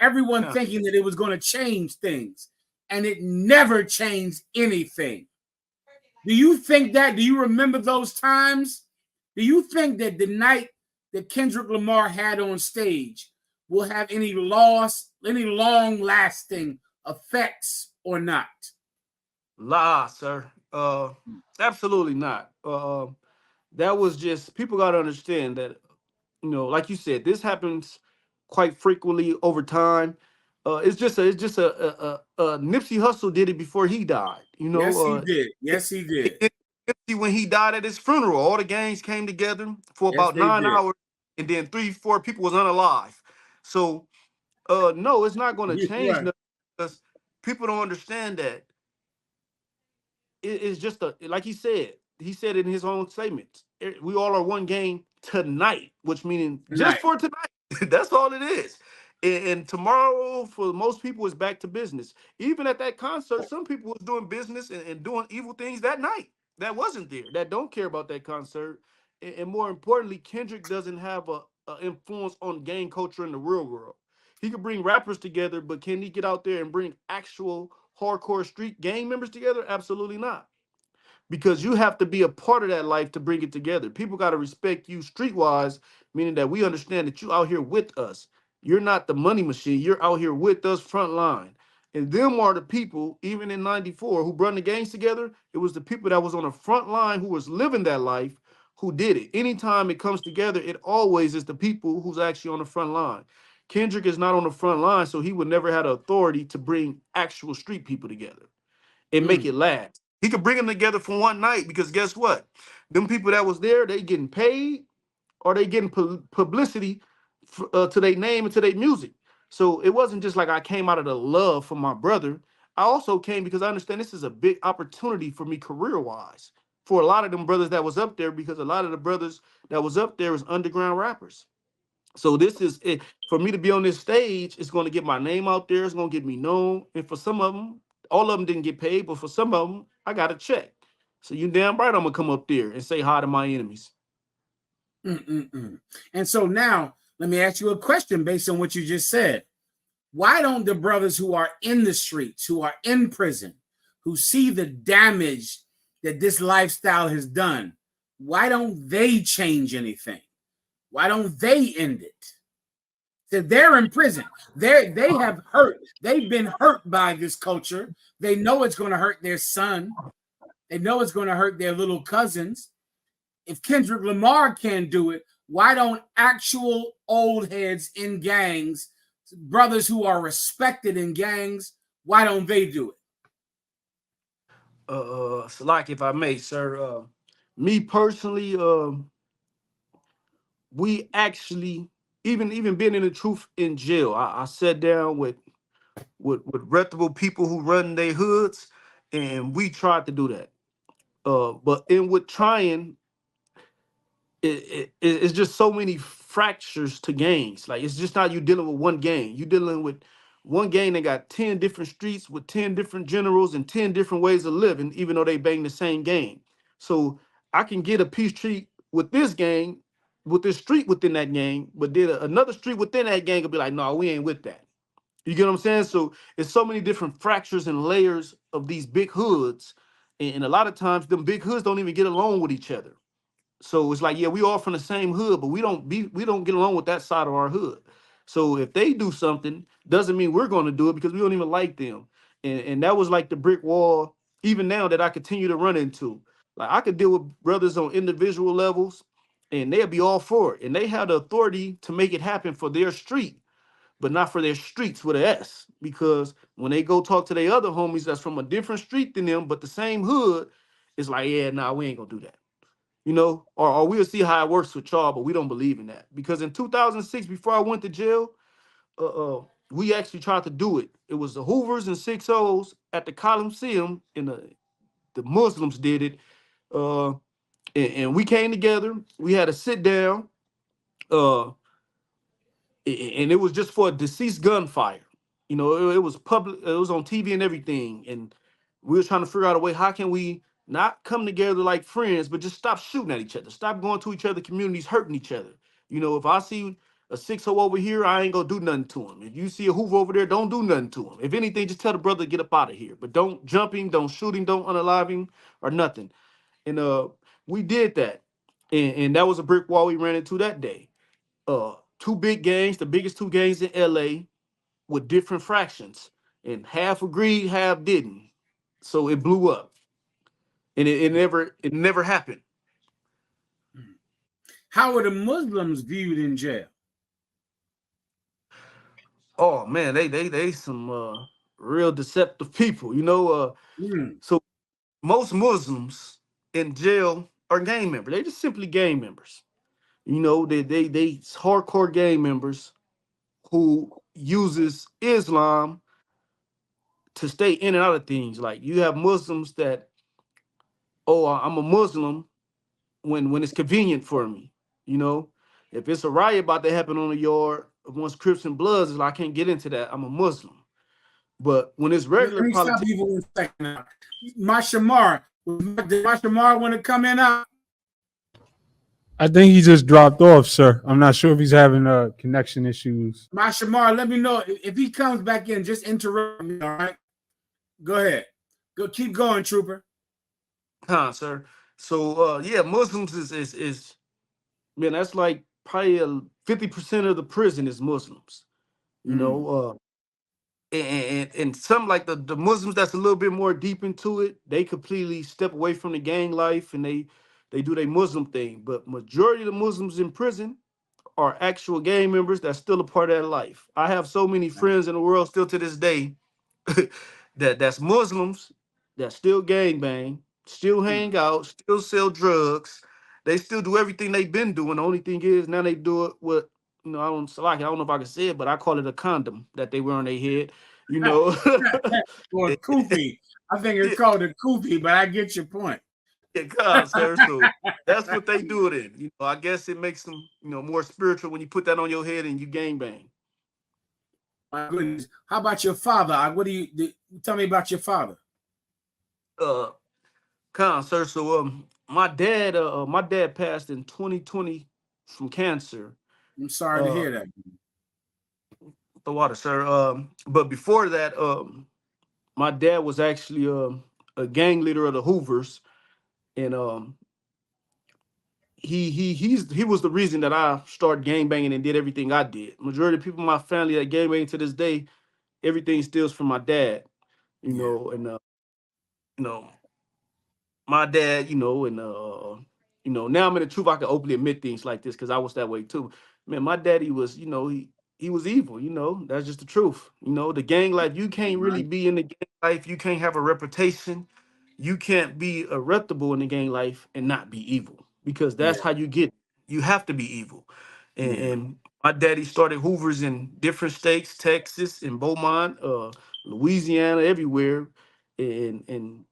Everyone thinking that it was going to change things, and it never changed anything. Do you think that? Do you remember those times? Do you think that the night that Kendrick Lamar had on stage will have any long-lasting effects or not? Sir. Absolutely not. That was just, people got to understand that, like you said, this happens quite frequently over time. It's just a Nipsey Hussle did it before he died. Yes, he did. Yes, he did. Nipsey, when he died at his funeral, all the gangs came together for Yes, about they 9 hours, and then 3, 4 people was unalive. So, no, it's not going to did. change Right. nothing, because people don't understand that it's just like he said in his own statements, we all are one game tonight, which meaning just Tonight. for tonight. That's all it is. And tomorrow, for most people, is back to business. Even at that concert, some people was doing business and doing evil things that night that wasn't there, that don't care about that concert. And more importantly, Kendrick doesn't have a influence on gang culture in the real world. He could bring rappers together, but can he get out there and bring actual hardcore street gang members together? Absolutely not, because you have to be a part of that life to bring it together. People got to respect you streetwise, meaning that we understand that you out here with us. You're not the money machine. You're out here with us front line. And them are the people, even in 94, who brought the gangs together. It was the people that was on the front line who was living that life who did it. Anytime it comes together, it always is the people who's actually on the front line. Kendrick is not on the front line, so he would never have the authority to bring actual street people together and make it last. He could bring them together for one night, because guess what? Them people that was there, they getting paid, or they getting publicity to their name and to their music. So it wasn't just like I came out of the love for my brother. I also came because I understand this is a big opportunity for me career-wise for a lot of them brothers that was up there, because a lot of the brothers that was up there was underground rappers. So this is it for me to be on this stage. It's going to get my name out there. It's going to get me known. And for some of them, all of them didn't get paid, but for some of them, I got a check. So you damn right, I'm gonna come up there and say hi to my enemies. And so now, let me ask you a question based on what you just said. Why don't the brothers who are in the streets, who are in prison, who see the damage that this lifestyle has done, why don't they change anything? Why don't they end it? So they're in prison. They have hurt. They've been hurt by this culture. They know it's going to hurt their son. They know it's going to hurt their little cousins. If Kendrick Lamar can't do it, why don't actual old heads in gangs, brothers who are respected in gangs, why don't they do it? So like, if I may, sir, me personally, we actually, even being in the truth in jail, I sat down with reputable people who run their hoods, and we tried to do that. But in with trying, it's just so many fractures to gangs. Like, it's just not you dealing with one gang. You dealing with one gang that got 10 different streets with 10 different generals and 10 different ways of living, even though they bang the same gang. So I can get a peace treat with this gang, with this street within that gang, but then another street within that gang will be like, no, we ain't with that. You get what I'm saying? So it's so many different fractures and layers of these big hoods. And a lot of times them big hoods don't even get along with each other. So it's like, yeah, we all from the same hood, but we don't get along with that side of our hood. So if they do something, doesn't mean we're going to do it, because we don't even like them. And that was like the brick wall, even now, that I continue to run into. Like, I could deal with brothers on individual levels, and they'll be all for it. And they have the authority to make it happen for their street, but not for their streets with an S. Because when they go talk to their other homies that's from a different street than them, but the same hood, it's like, yeah, nah, we ain't gonna do that. Or we'll see how it works with y'all, but we don't believe in that. Because in 2006, before I went to jail, we actually tried to do it. It was the Hoovers and 6 O's at the Coliseum, and the Muslims did it. And we came together. We had a sit down. Uh, and it was just for a deceased gunfire. You know, it was public. It was on TV and everything, and we were trying to figure out a way. How can we not come together like friends, but just stop shooting at each other, stop going to each other communities, hurting each other. You know, if I see a 6-0 over here, I ain't gonna do nothing to him. If you see a Hoover over there, don't do nothing to him. If anything, just tell the brother to get up out of here. But don't jump him, don't shoot him, don't unalive him or nothing. And we did that, and that was a brick wall we ran into that day. Two big gangs, the biggest two gangs in LA, with different fractions, and half agreed, half didn't. So it blew up, and it never happened. How are the Muslims viewed in jail? Oh man, they some real deceptive people. You know, so most Muslims in jail are gang members. They just simply gang members. You know, they hardcore gang members who uses Islam to stay in and out of things. Like you have Muslims that, oh, I'm a Muslim when it's convenient for me. You know, if it's a riot about to happen on the yard, once Crips and Bloods, is like, I can't get into that. I'm a Muslim. But when it's Let regular me stop politics, you for 1 second now. My Shamar, did my Shamar want to come in out? I think he just dropped off, sir. I'm not sure if he's having connection issues. My Shamar, let me know if he comes back in. Just interrupt me, all right? Go ahead. Go, keep going, Trooper. sir. So yeah, Muslims is man, that's like probably 50% of the prison is Muslims. You know, and some like the Muslims that's a little bit more deep into it, they completely step away from the gang life and they do their Muslim thing. But majority of the Muslims in prison are actual gang members that's still a part of that life. I have so many friends in the world still to this day that's Muslims that still gang bang, still hang out, still sell drugs. They still do everything they've been doing. The only thing is now they do it with, you know, I don't know if I can say it, but I call it a condom that they wear on their head. You know, Or Kufi. I think it's called a Kufi, but I get your point. God, sir. So that's what they do it in. You know, I guess it makes them, you know, more spiritual when you put that on your head and you gang bang. My goodness. How about your father? What do you tell me about your father? Sir. So my dad passed in 2020 from cancer. I'm sorry to hear that. The water, sir. But before that, my dad was actually a gang leader of the Hoovers, and he was the reason that I started gang banging and did everything I did. Majority of people in my family that gang bang to this day, everything steals from my dad. You know, and you know, my dad, you know, and you know, now I'm in the truth. I can openly admit things like this because I was that way too. Man, my daddy was, you know, he was evil. You know, that's just the truth. You know, the gang life. You can't really be in the gang life. You can't have a reputation. You can't be a reputable in the gang life and not be evil because that's how you get. You have to be evil. And my daddy started Hoovers in different states, Texas, and Beaumont, Louisiana, everywhere, and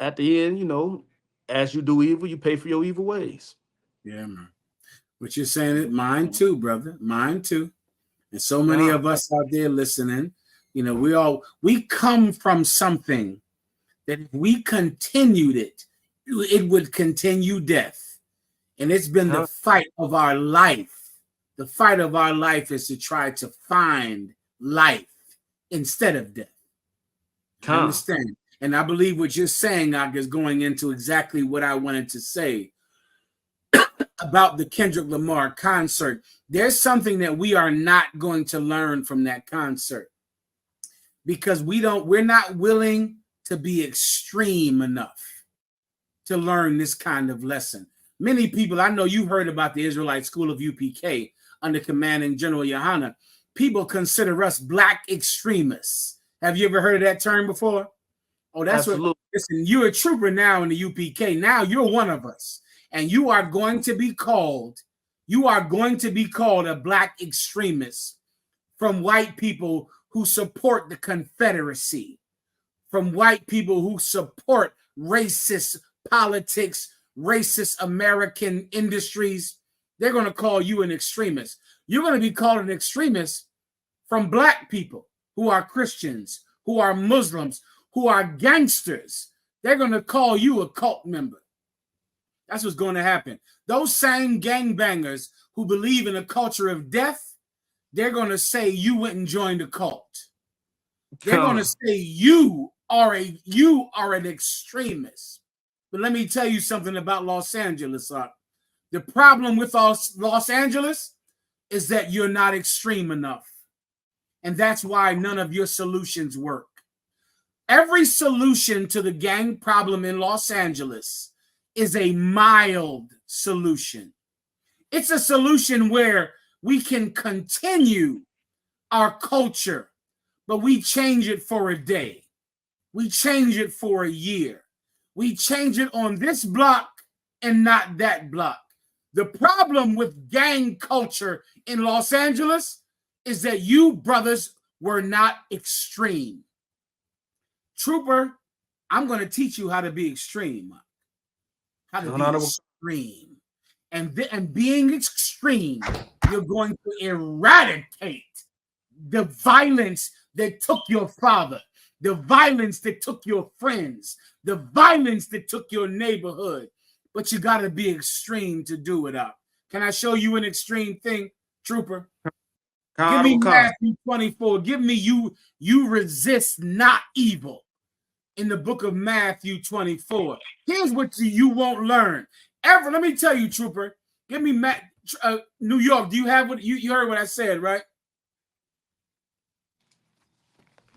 at the end, you know, as you do evil, you pay for your evil ways. Yeah, man. What you're saying is mine too, brother. Mine too. And so many of us out there listening, you know, we come from something that if we continued it would continue death. And it's been the fight of our life. The fight of our life is to try to find life instead of death. I understand. And I believe what you're saying, Ak, is going into exactly what I wanted to say about the Kendrick Lamar concert. There's something that we are not going to learn from that concert because we're not willing to be extreme enough to learn this kind of lesson. Many people, I know you've heard about the Israelite School of UPK under commanding General Yahanna. People consider us black extremists. Have you ever heard of that term before? Oh, that's Absolutely. What. Listen, you're a trooper now in the UPK. Now you're one of us, and you are going to be called. You are going to be called a black extremist from white people who support the Confederacy, from white people who support racist politics, racist American industries. they're going to call you an extremist. You're going to be called an extremist from black people who are Christians, who are Muslims, who are gangsters. They're going to call you a cult member. That's what's going to happen. Those same gangbangers who believe in a culture of death, they're going to say you went and joined a cult. They're going to say you are an extremist. But let me tell you something about Los Angeles. The problem with Los Angeles is that you're not extreme enough. And that's why none of your solutions work. Every solution to the gang problem in Los Angeles is a mild solution. It's a solution where we can continue our culture, but we change it for a day. We change it for a year. We change it on this block and not that block. The problem with gang culture in Los Angeles is that you brothers were not extreme. Trooper, I'm going to teach you how to be extreme. How to be extreme. And being extreme, you're going to eradicate the violence that took your father, the violence that took your friends, the violence that took your neighborhood. But you got to be extreme to do it up. Can I show you an extreme thing, Trooper? Give me Matthew 24. Give me you resist not evil in the book of Matthew 24. Here's what you won't learn. Let me tell you, Trooper. Give me New York. Do you have what you heard what I said, right?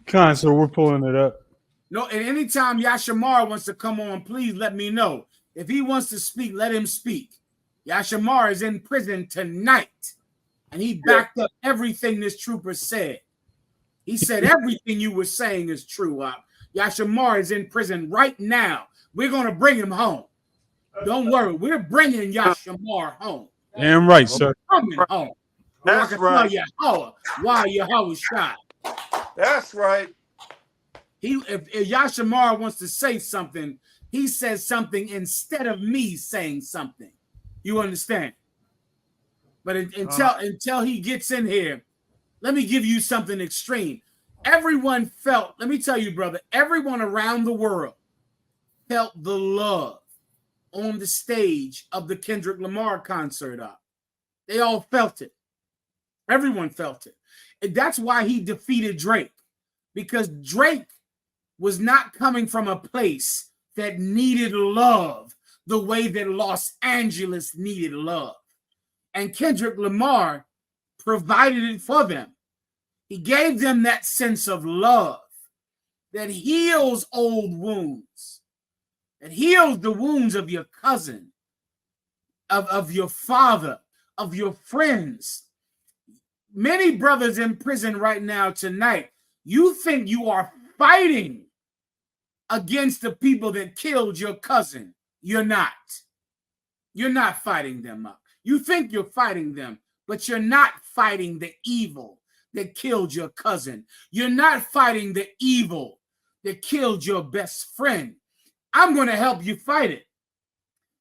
So we're pulling it up. No, and anytime Yashamar wants to come on, please let me know. If he wants to speak, let him speak. Yashamar is in prison tonight, and he backed up everything this trooper said. He said everything you were saying is true. Yashamar is in prison right now. We're going to bring him home. Don't worry. We're bringing Yashamar home. Damn right, sir. Coming home. That's right. Why Yahweh shot? That's right. If Yashamar wants to say something, he says something instead of me saying something. You understand? But until he gets in here, let me give you something extreme. Everyone felt, let me tell you, brother, everyone around the world felt the love on the stage of the Kendrick Lamar concert. They all felt it. Everyone felt it. And that's why he defeated Drake, because Drake was not coming from a place that needed love the way that Los Angeles needed love. And Kendrick Lamar provided it for them. He gave them that sense of love that heals old wounds, that heals the wounds of your cousin, of your father, of your friends. Many brothers in prison right now tonight, you think you are fighting against the people that killed your cousin. You're not. You're not fighting them up. You think you're fighting them, but you're not fighting the evil that killed your cousin. You're not fighting the evil that killed your best friend. I'm going to help you fight it.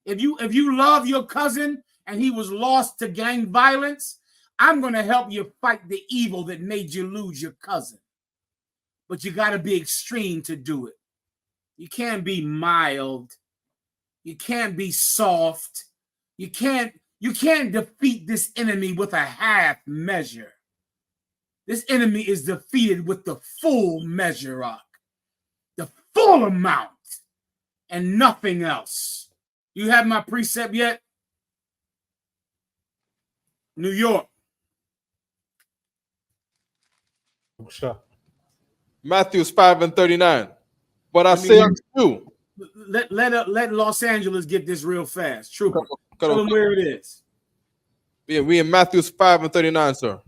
If you love your cousin and he was lost to gang violence, I'm going to help you fight the evil that made you lose your cousin. But you got to be extreme to do it. You can't be mild. You can't be soft. You can't defeat this enemy with a half measure. This enemy is defeated with the full measure, the full amount, and nothing else. You have my precept yet? New York. Sure. Matthew 5:39. But I say unto you. Let Los Angeles get this real fast. Trooper, tell them where it is. Yeah, we in Matthew 5:39, sir.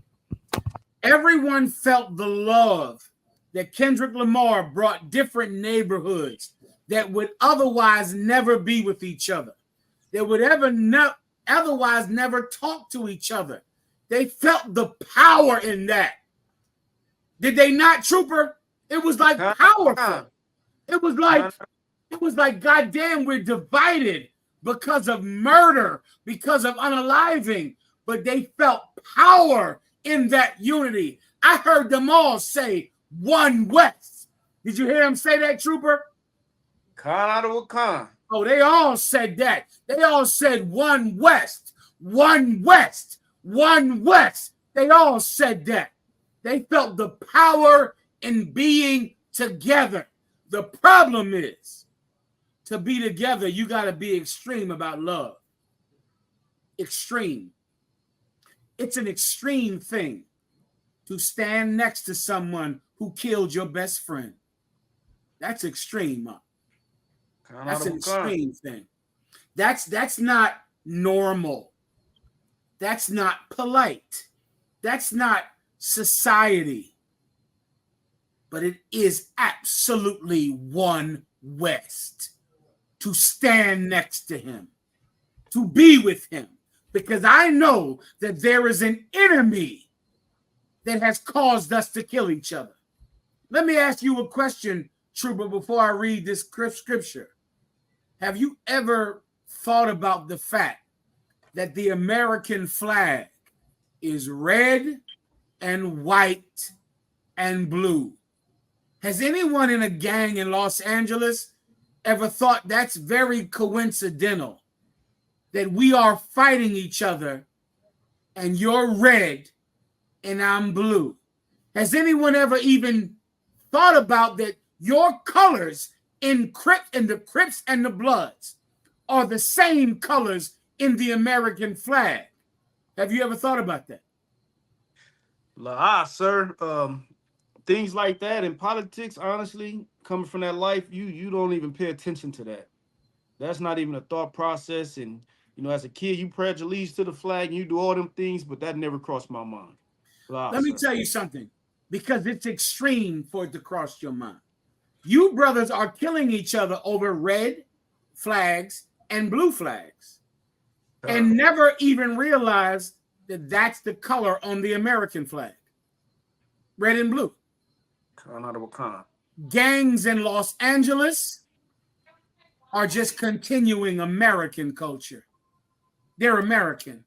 Everyone felt the love that Kendrick Lamar brought different neighborhoods that would otherwise never be with each other. They would otherwise never talk to each other. They felt the power in that. Did they not, Trooper? It was like powerful. It was like, goddamn, we're divided, because of murder, because of unaliving, but they felt power in that unity. I heard them all say one West. Did you hear them say that, Trooper? Khan out of a con. Oh, they all said that. They all said one West, one West, one West. They all said that. They felt the power in being together. The problem is, to be together, you got to be extreme about love. Extreme. It's an extreme thing to stand next to someone who killed your best friend. That's extreme. That's an extreme thing. That's not normal. That's not polite. That's not society. But it is absolutely one West to stand next to him, to be with him, because I know that there is an enemy that has caused us to kill each other. Let me ask you a question, Trooper, before I read this scripture. Have you ever thought about the fact that the American flag is red and white and blue? Has anyone in a gang in Los Angeles ever thought that's very coincidental, that we are fighting each other and you're red and I'm blue? Has anyone ever even thought about that your colors in the Crips and the Bloods are the same colors in the American flag? Have you ever thought about that? Sir. Things like that in politics, honestly, coming from that life, you don't even pay attention to that. That's not even a thought process. And as a kid, you pledge allegiance to the flag and you do all them things, but that never crossed my mind. Let me tell you something, because it's extreme for it to cross your mind. You brothers are killing each other over red flags and blue flags, and never even realized that that's the color on the American flag, red and blue. Gangs in Los Angeles are just continuing American culture. They're American.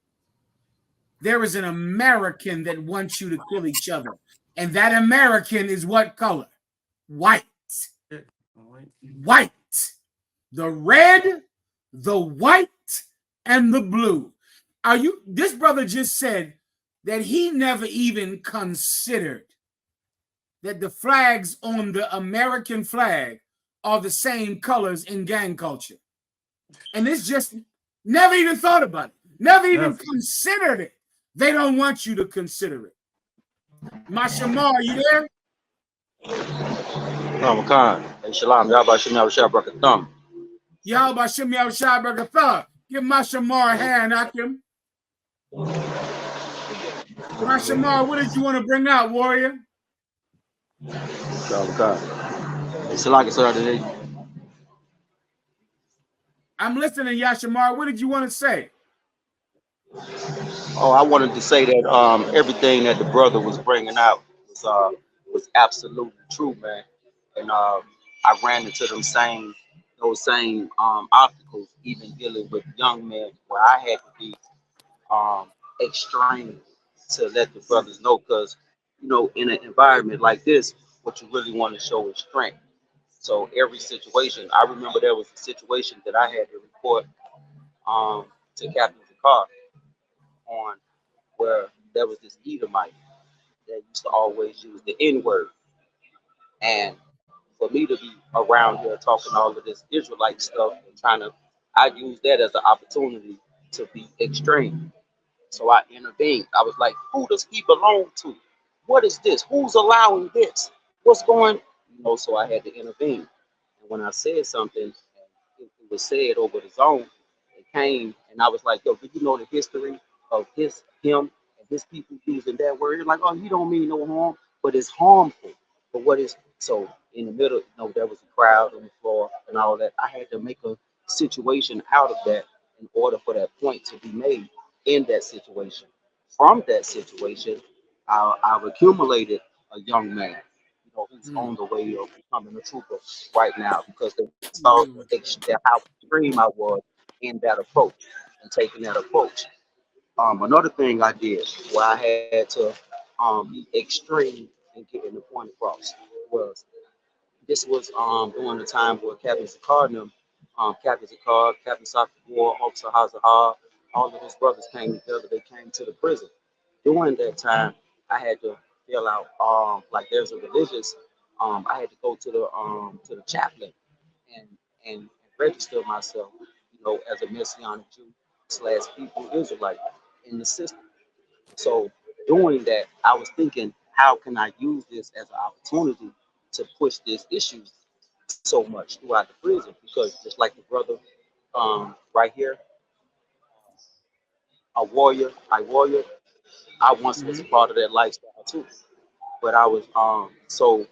There is an American that wants you to kill each other. And that American is what color? White. White. The red, the white, and the blue. This brother just said that he never even considered that the flags on the American flag are the same colors in gang culture. And it's just never even thought about it. Never even considered it. They don't want you to consider it. Mashamar, are you there? No, Khan. Hey, Shalom. Yahabashim Yahabashim. Give Mashamar a hand, Akim. Mashamar, what did you want to bring out, warrior? I'm listening, Yashamar. What did you want to say? Oh, I wanted to say that everything that the brother was bringing out was absolutely true, man. And I ran into those same obstacles, even dealing with young men, where I had to be extreme to let the brothers know, because in an environment like this, what you really want to show is strength. So every situation, I remember there was a situation that I had to report to Captain Zakar on, where there was this Edomite that used to always use the N-word. And for me to be around here talking all of this Israelite stuff and I used that as an opportunity to be extreme. So I intervened. I was like, who does he belong to? What is this? Who's allowing this? What's going? So I had to intervene. And when I said something, and it was said over the zone, it came, and I was like, yo, do you know the history of him, and his people using that word? You're like, oh, you don't mean no harm, but it's harmful. But what is, so in the middle, there was a crowd on the floor and all that. I had to make a situation out of that in order for that point to be made in that situation. From that situation, I've accumulated a young man, who's on the way of becoming a trooper right now, because they saw how extreme I was in that approach and taking that approach. Another thing I did where I had to be extreme in getting the point across was this was during the time where Captain Zakar and them, Captain Zakar, Captain Soccer War, Officer Hazahar, all of his brothers came together. They came to the prison. During that time, I had to fill out like there's a religious. I had to go to the chaplain and and register myself, you know, as a Messianic Jew slash Hebrew Israelite in the system. So doing that, I was thinking, how can I use this as an opportunity to push this issue so much throughout the prison? Because just like the brother right here, I once was a part of that lifestyle too. But I was so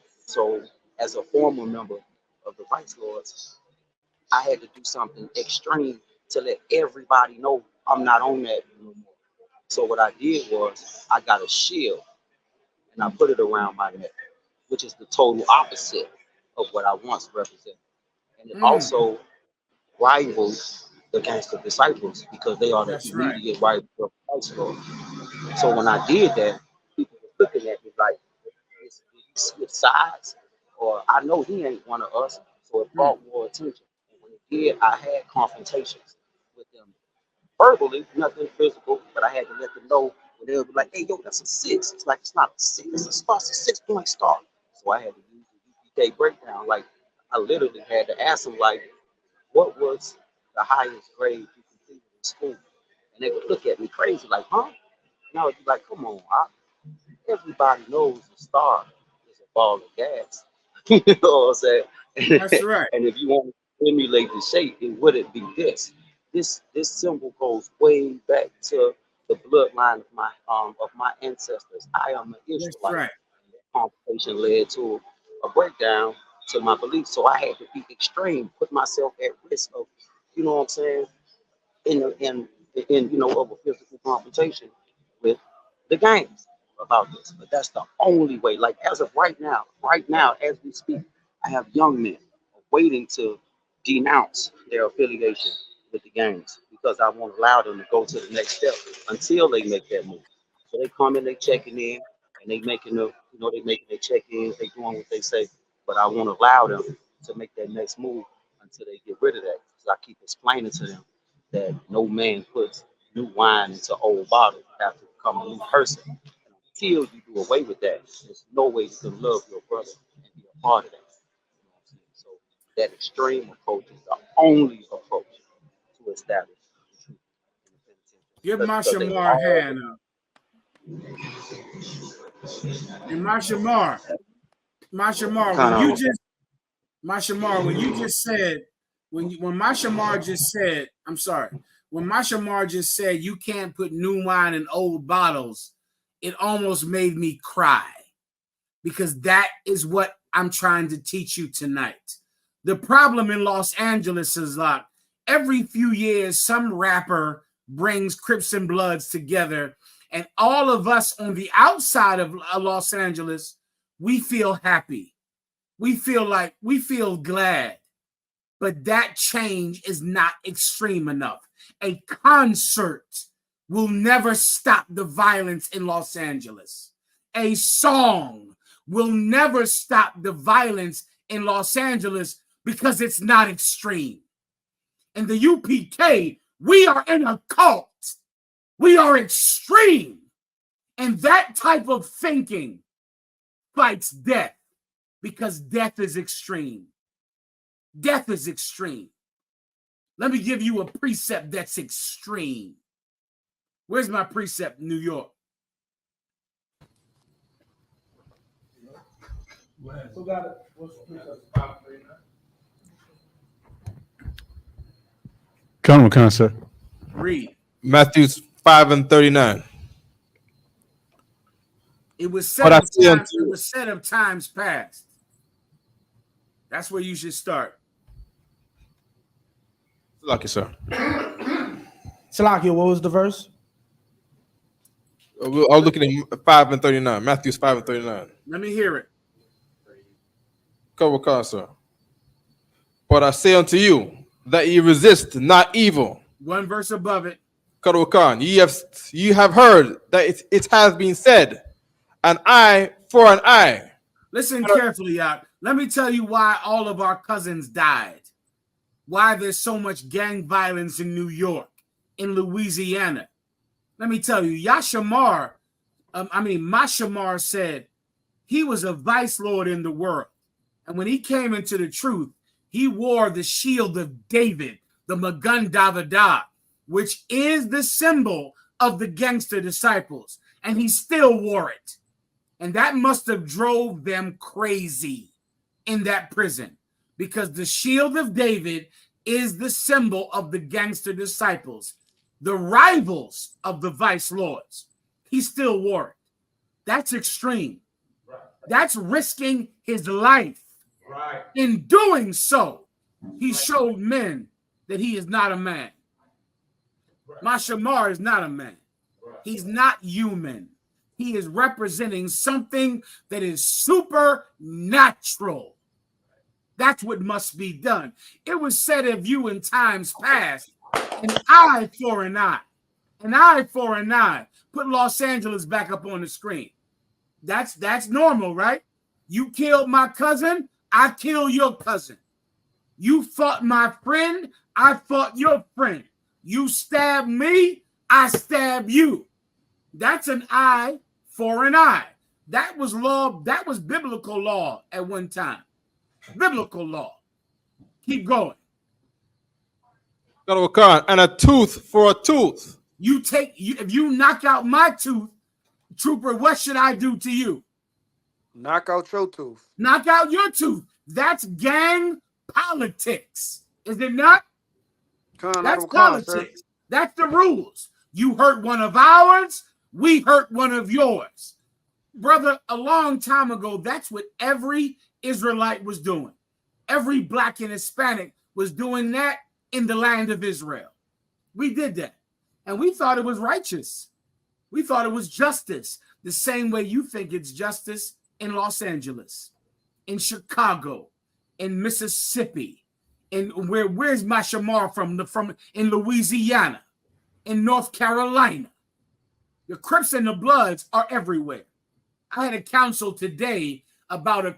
as a former member of the Vice Lords, I had to do something extreme to let everybody know I'm not on that no more. So what I did was I got a shield and I put it around my neck, which is the total opposite of what I once represented. And it Mm, also rivals the gangster disciples because they are the that's right. immediate rivals of Christ. So when I did that, people were looking at me like, did he switch sides? Or I know he ain't one of us. So it Mm, brought more attention. And when it did, I had confrontations with them verbally, nothing physical, but I had to let them know when they would be like, hey, yo, that's a six. It's like, it's not a six, it's a star, it's a 6 point star. So I had to use the U.P.K breakdown. Like, I literally had to ask them, like, what was the highest grade you completed in school? And they would look at me crazy, like, huh? And I would be like, come on, everybody knows a star is a ball of gas. You know what I'm saying? that's right. And if you want to emulate the shape, it wouldn't be this. This symbol goes way back to the bloodline of my ancestors. I am an That's Israelite. right. Conversation led to a breakdown to my beliefs. So I had to be extreme, put myself at risk of, you know what I'm saying, in you know of a physical confrontation with the gangs about this. But that's the only way. Like as of right now as we speak, I have young men waiting to denounce their affiliation with the gangs because I won't allow them to go to the next step until they make that move. So they come in, they checking in, and they making the they making their check-ins, they doing what they say, but I won't allow them to make that next move until they get rid of that. Because I keep explaining to them that no man puts new wine into old bottles. You have to become a new person. And until you do away with that, there's no way you can love your brother and be a part of that. You know what I'm saying? So that extreme approach is the only approach to establish the truth in the Give penitentiary. Because they Mashamar a all hand up. And Mashamar, kind of When you just said, when Mashamar just said, I'm sorry, when Mashamar just said you can't put new wine in old bottles, it almost made me cry because that is what I'm trying to teach you tonight. The problem in Los Angeles is like every few years, some rapper brings Crips and Bloods together, and all of us on the outside of Los Angeles, we feel happy. We feel glad, but that change is not extreme enough. A concert will never stop the violence in Los Angeles. A song will never stop the violence in Los Angeles because it's not extreme. In the U.P.K, we are in a cult. We are extreme. And that type of thinking fights death because death is extreme. Death is extreme. Let me give you a precept that's extreme. Where's my precept in New York? Who got it? What's the precept? Come on, sir. Read. Matthew 5:39. It was But said I of say unto times. It you, was said of times past. That's where you should start. lucky sir. Salakia, what was the verse? I was looking at 5:39. Matthew's 5:39. Let me hear it. Cover car, sir. But I say unto you, that ye resist not evil. One verse above it. Khan, ye have heard that it has been said, an eye for an eye. Listen carefully, out. Let me tell you why all of our cousins died. Why there's so much gang violence in New York, in Louisiana. Let me tell you, Mashamar said he was a vice lord in the world. And when he came into the truth, he wore the shield of David, the Magun Davida, which is the symbol of the gangster disciples. And he still wore it. And that must have drove them crazy in that prison, because the shield of David is the symbol of the gangster disciples, the rivals of the vice lords. He still wore it. That's extreme. That's risking his life. Right. In doing so, he showed men that he is not a man. Mashamar is not a man. He's not human. He is representing something that is supernatural. That's what must be done. It was said of you in times past, an eye for an eye. An eye for an eye. Put Los Angeles back up on the screen. That's normal, right? You killed my cousin, I kill your cousin. You fought my friend, I fought your friend. You stabbed me, I stab you. That's an eye for an eye. That was law. That was biblical law at one time. Biblical law. Keep going. Khan, and a tooth for a tooth. If you knock out my tooth, trooper, what should I do to you? Knock out your tooth. Knock out your tooth. That's gang politics, is it not? That's politics. That's the rules. You hurt one of ours, we hurt one of yours. Brother, a long time ago, that's what every Israelite was doing. Every black and Hispanic was doing that in the land of Israel. We did that. And we thought it was righteous. We thought it was justice. The same way you think it's justice in Los Angeles, in Chicago, in Mississippi, in where's my Shamar from in Louisiana, in North Carolina. The Crips and the Bloods are everywhere. I had a council today about a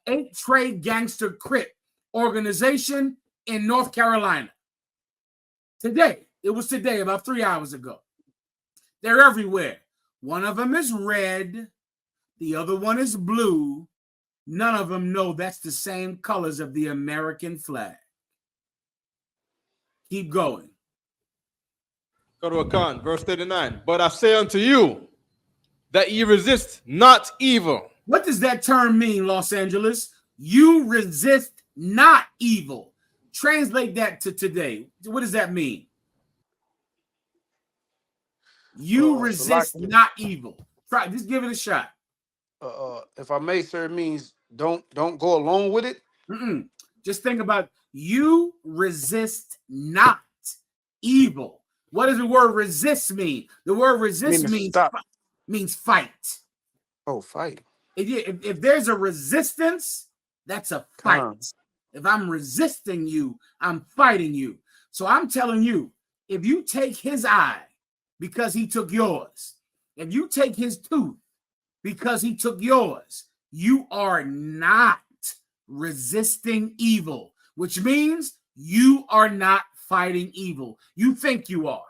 8-trade gangster Crip organization in North Carolina. Today, it was today, about 3 hours ago. They're everywhere. One of them is red. The other one is blue. None of them know that's the same colors of the American flag. Keep going. Go to Khan, verse 39. But I say unto you that ye resist not evil. What does that term mean, Los Angeles? You resist not evil. Translate that to today. What does that mean? You resist not evil. Try, just give it a shot. If I may, sir, it means don't go along with it. Just think about you resist not evil. What does the word resist mean? The word resist means fight. Oh, fight. If there's a resistance, that's a fight. If I'm resisting you, I'm fighting you. So I'm telling you, if you take his eye because he took yours, if you take his tooth because he took yours, you are not resisting evil, which means you are not fighting evil. You think you are.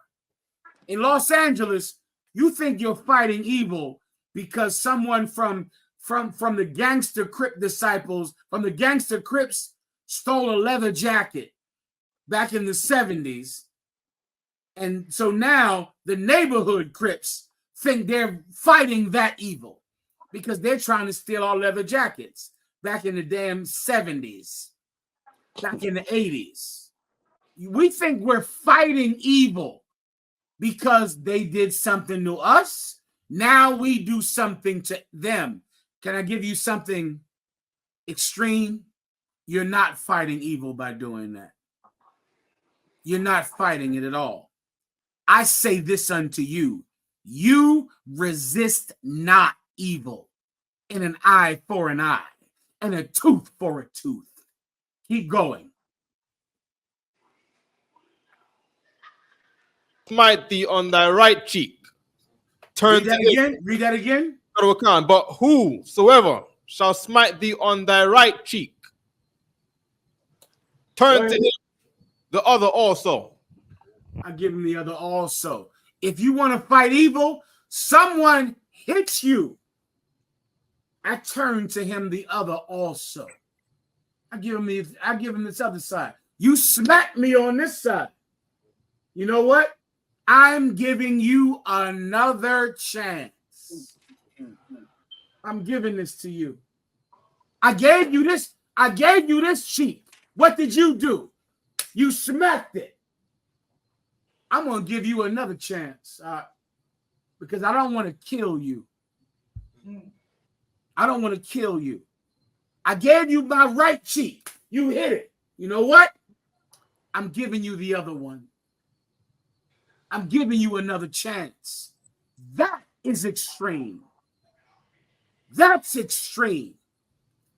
In Los Angeles, you think you're fighting evil because someone from the gangster Crip disciples, from the gangster Crips, stole a leather jacket back in the 70s. And so now the neighborhood Crips think they're fighting that evil because they're trying to steal our leather jackets back in the damn 70s, back in the 80s. We think we're fighting evil because they did something to us. Now we do something to them. Can I give you something extreme? You're not fighting evil by doing that. You're not fighting it at all. I say this unto you. You resist not evil, and an eye for an eye, and a tooth for a tooth. Keep going. smite thee on thy right cheek, turn Read that to him. again. Read that again. But whosoever shall smite thee on thy right cheek, turn to him the other also. I give him the other also. If you want to fight evil, someone hits you, I turn to him the other also. I give him this other side. You smack me on this side. You know what? I'm giving you another chance. I'm giving this to you. I gave you this cheek. What did you do? You smacked it. I'm going to give you another chance because I don't want to kill you. I don't want to kill you. I gave you my right cheek. You hit it. You know what? I'm giving you the other one. I'm giving you another chance. That is extreme. That's extreme.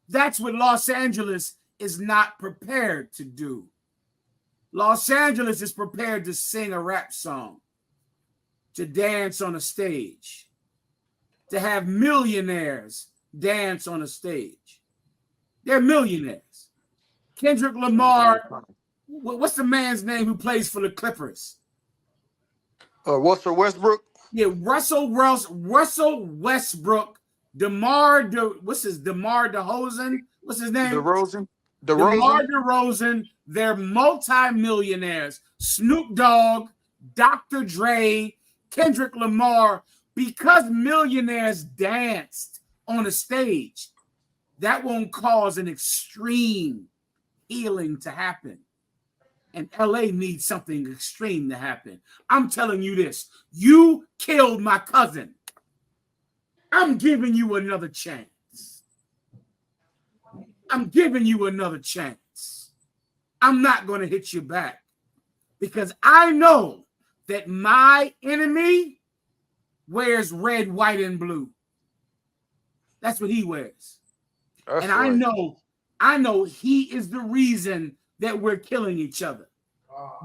That's what Los Angeles is not prepared to do. Los Angeles is prepared to sing a rap song, to dance on a stage, to have millionaires dance on a stage. They're millionaires. Kendrick Lamar, what's the man's name who plays for the Clippers? Russell Westbrook. Yeah, Russell Westbrook, DeMar DeRozan? What's his name? DeMar DeRozan. They're multi-millionaires. Snoop Dogg, Dr. Dre, Kendrick Lamar, because millionaires danced on a stage, that won't cause an extreme healing to happen. And LA needs something extreme to happen. I'm telling you this. You killed my cousin. I'm giving you another chance. I'm giving you another chance. I'm not going to hit you back because I know that my enemy wears red, white, and blue. That's what he wears. That's and right. I know he is the reason that we're killing each other.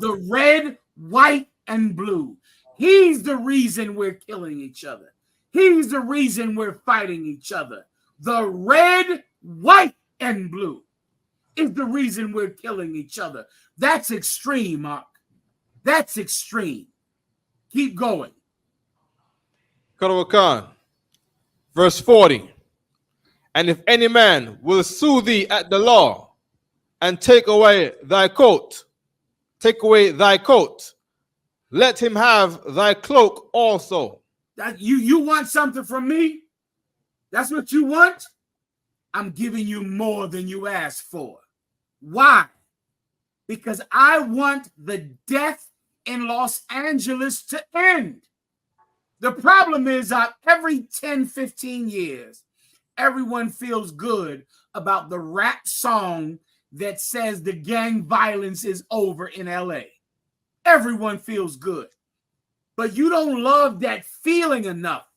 The red, white, and blue. He's the reason we're killing each other. He's the reason we're fighting each other. The red, white, and blue is the reason we're killing each other. That's extreme, Mark. That's extreme. Keep going. Khan, verse 40. And if any man will sue thee at the law and take away thy coat, let him have thy cloak also. That you want something from me? That's what you want? I'm giving you more than you asked for. Why? Because I want the death in Los Angeles to end. The problem is every 10, 15 years, everyone feels good about the rap song that says the gang violence is over in LA. Everyone feels good. But you don't love that feeling enough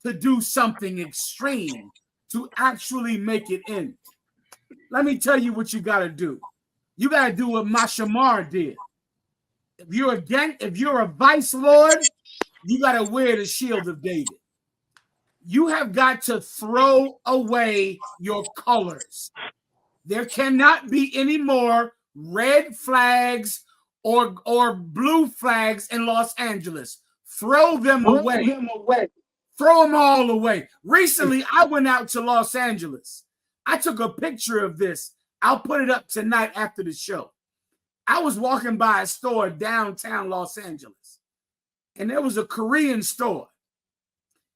to do something extreme to actually make it end. Let me tell you what you got to do. You got to do what Mashamar did. If you're a vice lord, you got to wear the shield of David. You have got to throw away your colors. There cannot be any more red flags or blue flags in Los Angeles. Throw them away. Throw them all away. Recently, I went out to Los Angeles. I took a picture of this. I'll put it up tonight after the show. I was walking by a store downtown Los Angeles, and there was a Korean store.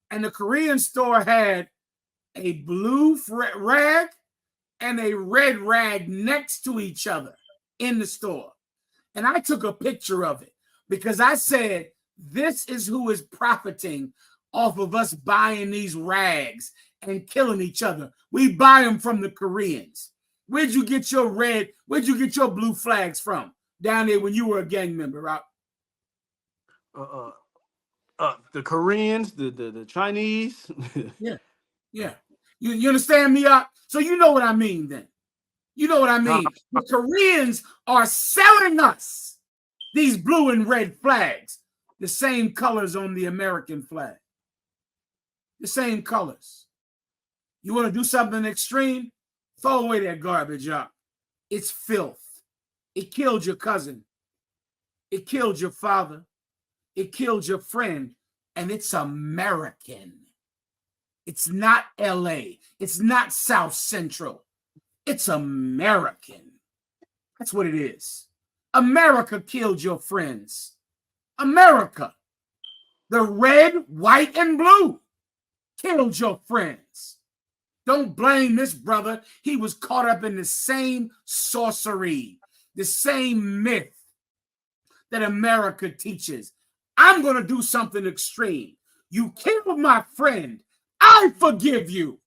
And the Korean store had a blue rag and a red rag next to each other in the store. And I took a picture of it because I said, this is who is profiting off of us buying these rags and killing each other. We buy them from the Koreans. Where'd you get your blue flags from down there when you were a gang member, right? The Koreans, the Chinese. Yeah. You understand me? So you know what I mean then. You know what I mean. The Koreans are selling us these blue and red flags. The same colors on the American flag. The same colors. You want to do something extreme? Throw away that garbage up. It's filth. It killed your cousin. It killed your father. It killed your friend. And it's American. It's not LA. It's not South Central. It's American. That's what it is. America killed your friends. America. The red, white, and blue killed your friends. Don't blame this brother. He was caught up in the same sorcery, the same myth that America teaches. I'm going to do something extreme. You killed my friend. I forgive you.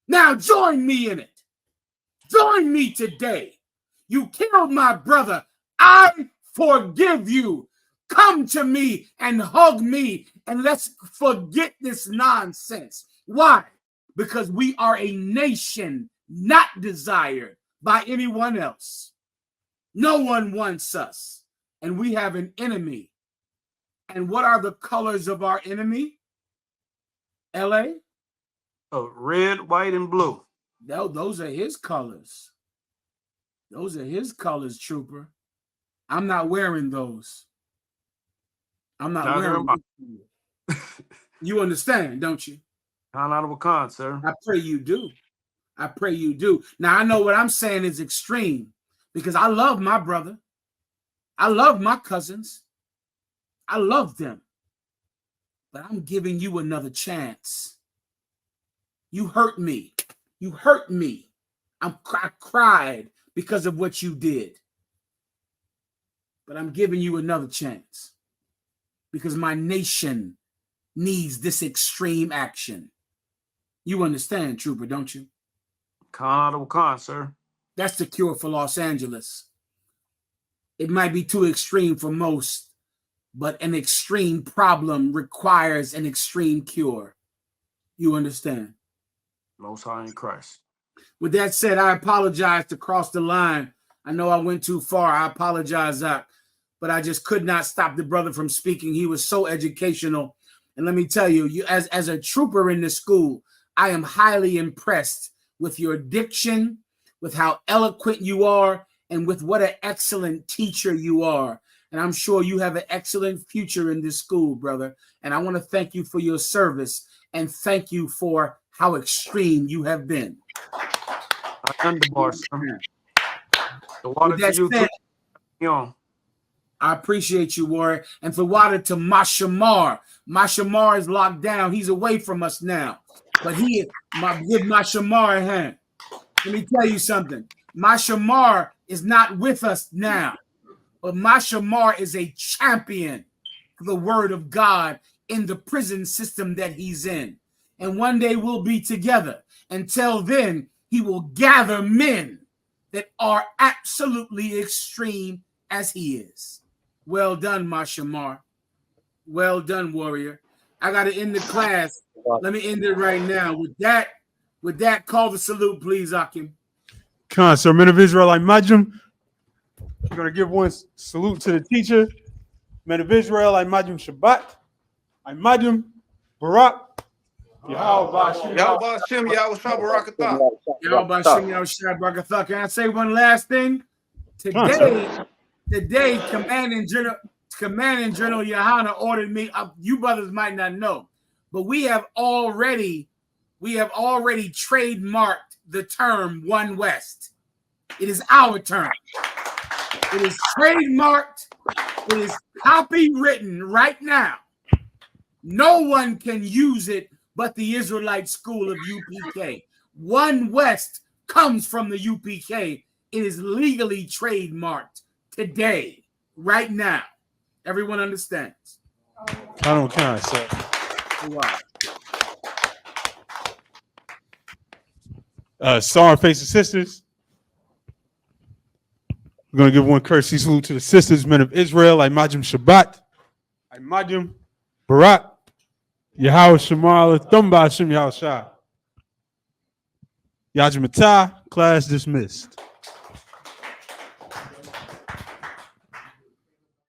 Now join me in it. Join me today. You killed my brother. I forgive you. Come to me and hug me and let's forget this nonsense. Why? Because we are a nation not desired by anyone else. No one wants us, and we have an enemy. And what are the colors of our enemy? LA? Red, white, and blue. No, those are his colors. Those are his colors, trooper. I'm not wearing those. I'm not wearing them. You understand, don't you? Honorable Khan, sir. I pray you do. I pray you do. Now, I know what I'm saying is extreme because I love my brother. I love my cousins. I love them. But I'm giving you another chance. You hurt me. You hurt me. I cried because of what you did. But I'm giving you another chance because my nation needs this extreme action. You understand, trooper, don't you? Honorable Khan, sir. That's the cure for Los Angeles. It might be too extreme for most, but an extreme problem requires an extreme cure. You understand? Most High in Christ. With that said, I apologize to cross the line. I know I went too far. I apologize, Zach, but I just could not stop the brother from speaking. He was so educational. And let me tell you, as a trooper in the school, I am highly impressed with your diction, with how eloquent you are, and with what an excellent teacher you are. And I'm sure you have an excellent future in this school, brother. And I want to thank you for your service and thank you for how extreme you have been. Underbar, sir. The water to you said, too. I appreciate you, Warrior. And for water to Mashamar. Mashamar is locked down. He's away from us now. But give Mashamar a hand. Let me tell you something. Mashamar is not with us now. But Mashamar is a champion for the word of God in the prison system that he's in. And one day we'll be together. Until then, he will gather men that are absolutely extreme as he is. Well done, Mashamar. Well done, warrior. I got to end the class. Let me end it right now. With that, call the salute, please, Akim. Khan, sir, men of Israel, I Majum. We're going to give one salute to the teacher. Men of Israel, I Majum Shabbat. I Majum Barak. Yahweh Hashem, Yahweh Shah Barakatah. Yahweh Hashem, Yahweh Shah Barakatah. Can I say one last thing? Today, Commanding General Yahanna ordered me. You brothers might not know, but we have already trademarked the term One West. It is our term. It is trademarked. It is copywritten right now. No one can use it but the Israelite school of UPK. One West comes from the UPK. It is legally trademarked today, right now. Everyone understands. I don't count, sir. Wow. Star and Face of Sisters. We're going to give one courtesy salute to the sisters, men of Israel. I Majum Shabbat. I Majum Barak. Yahweh Shemal Thumba Hashem Yahweh Shah. Yajim Atah, class dismissed.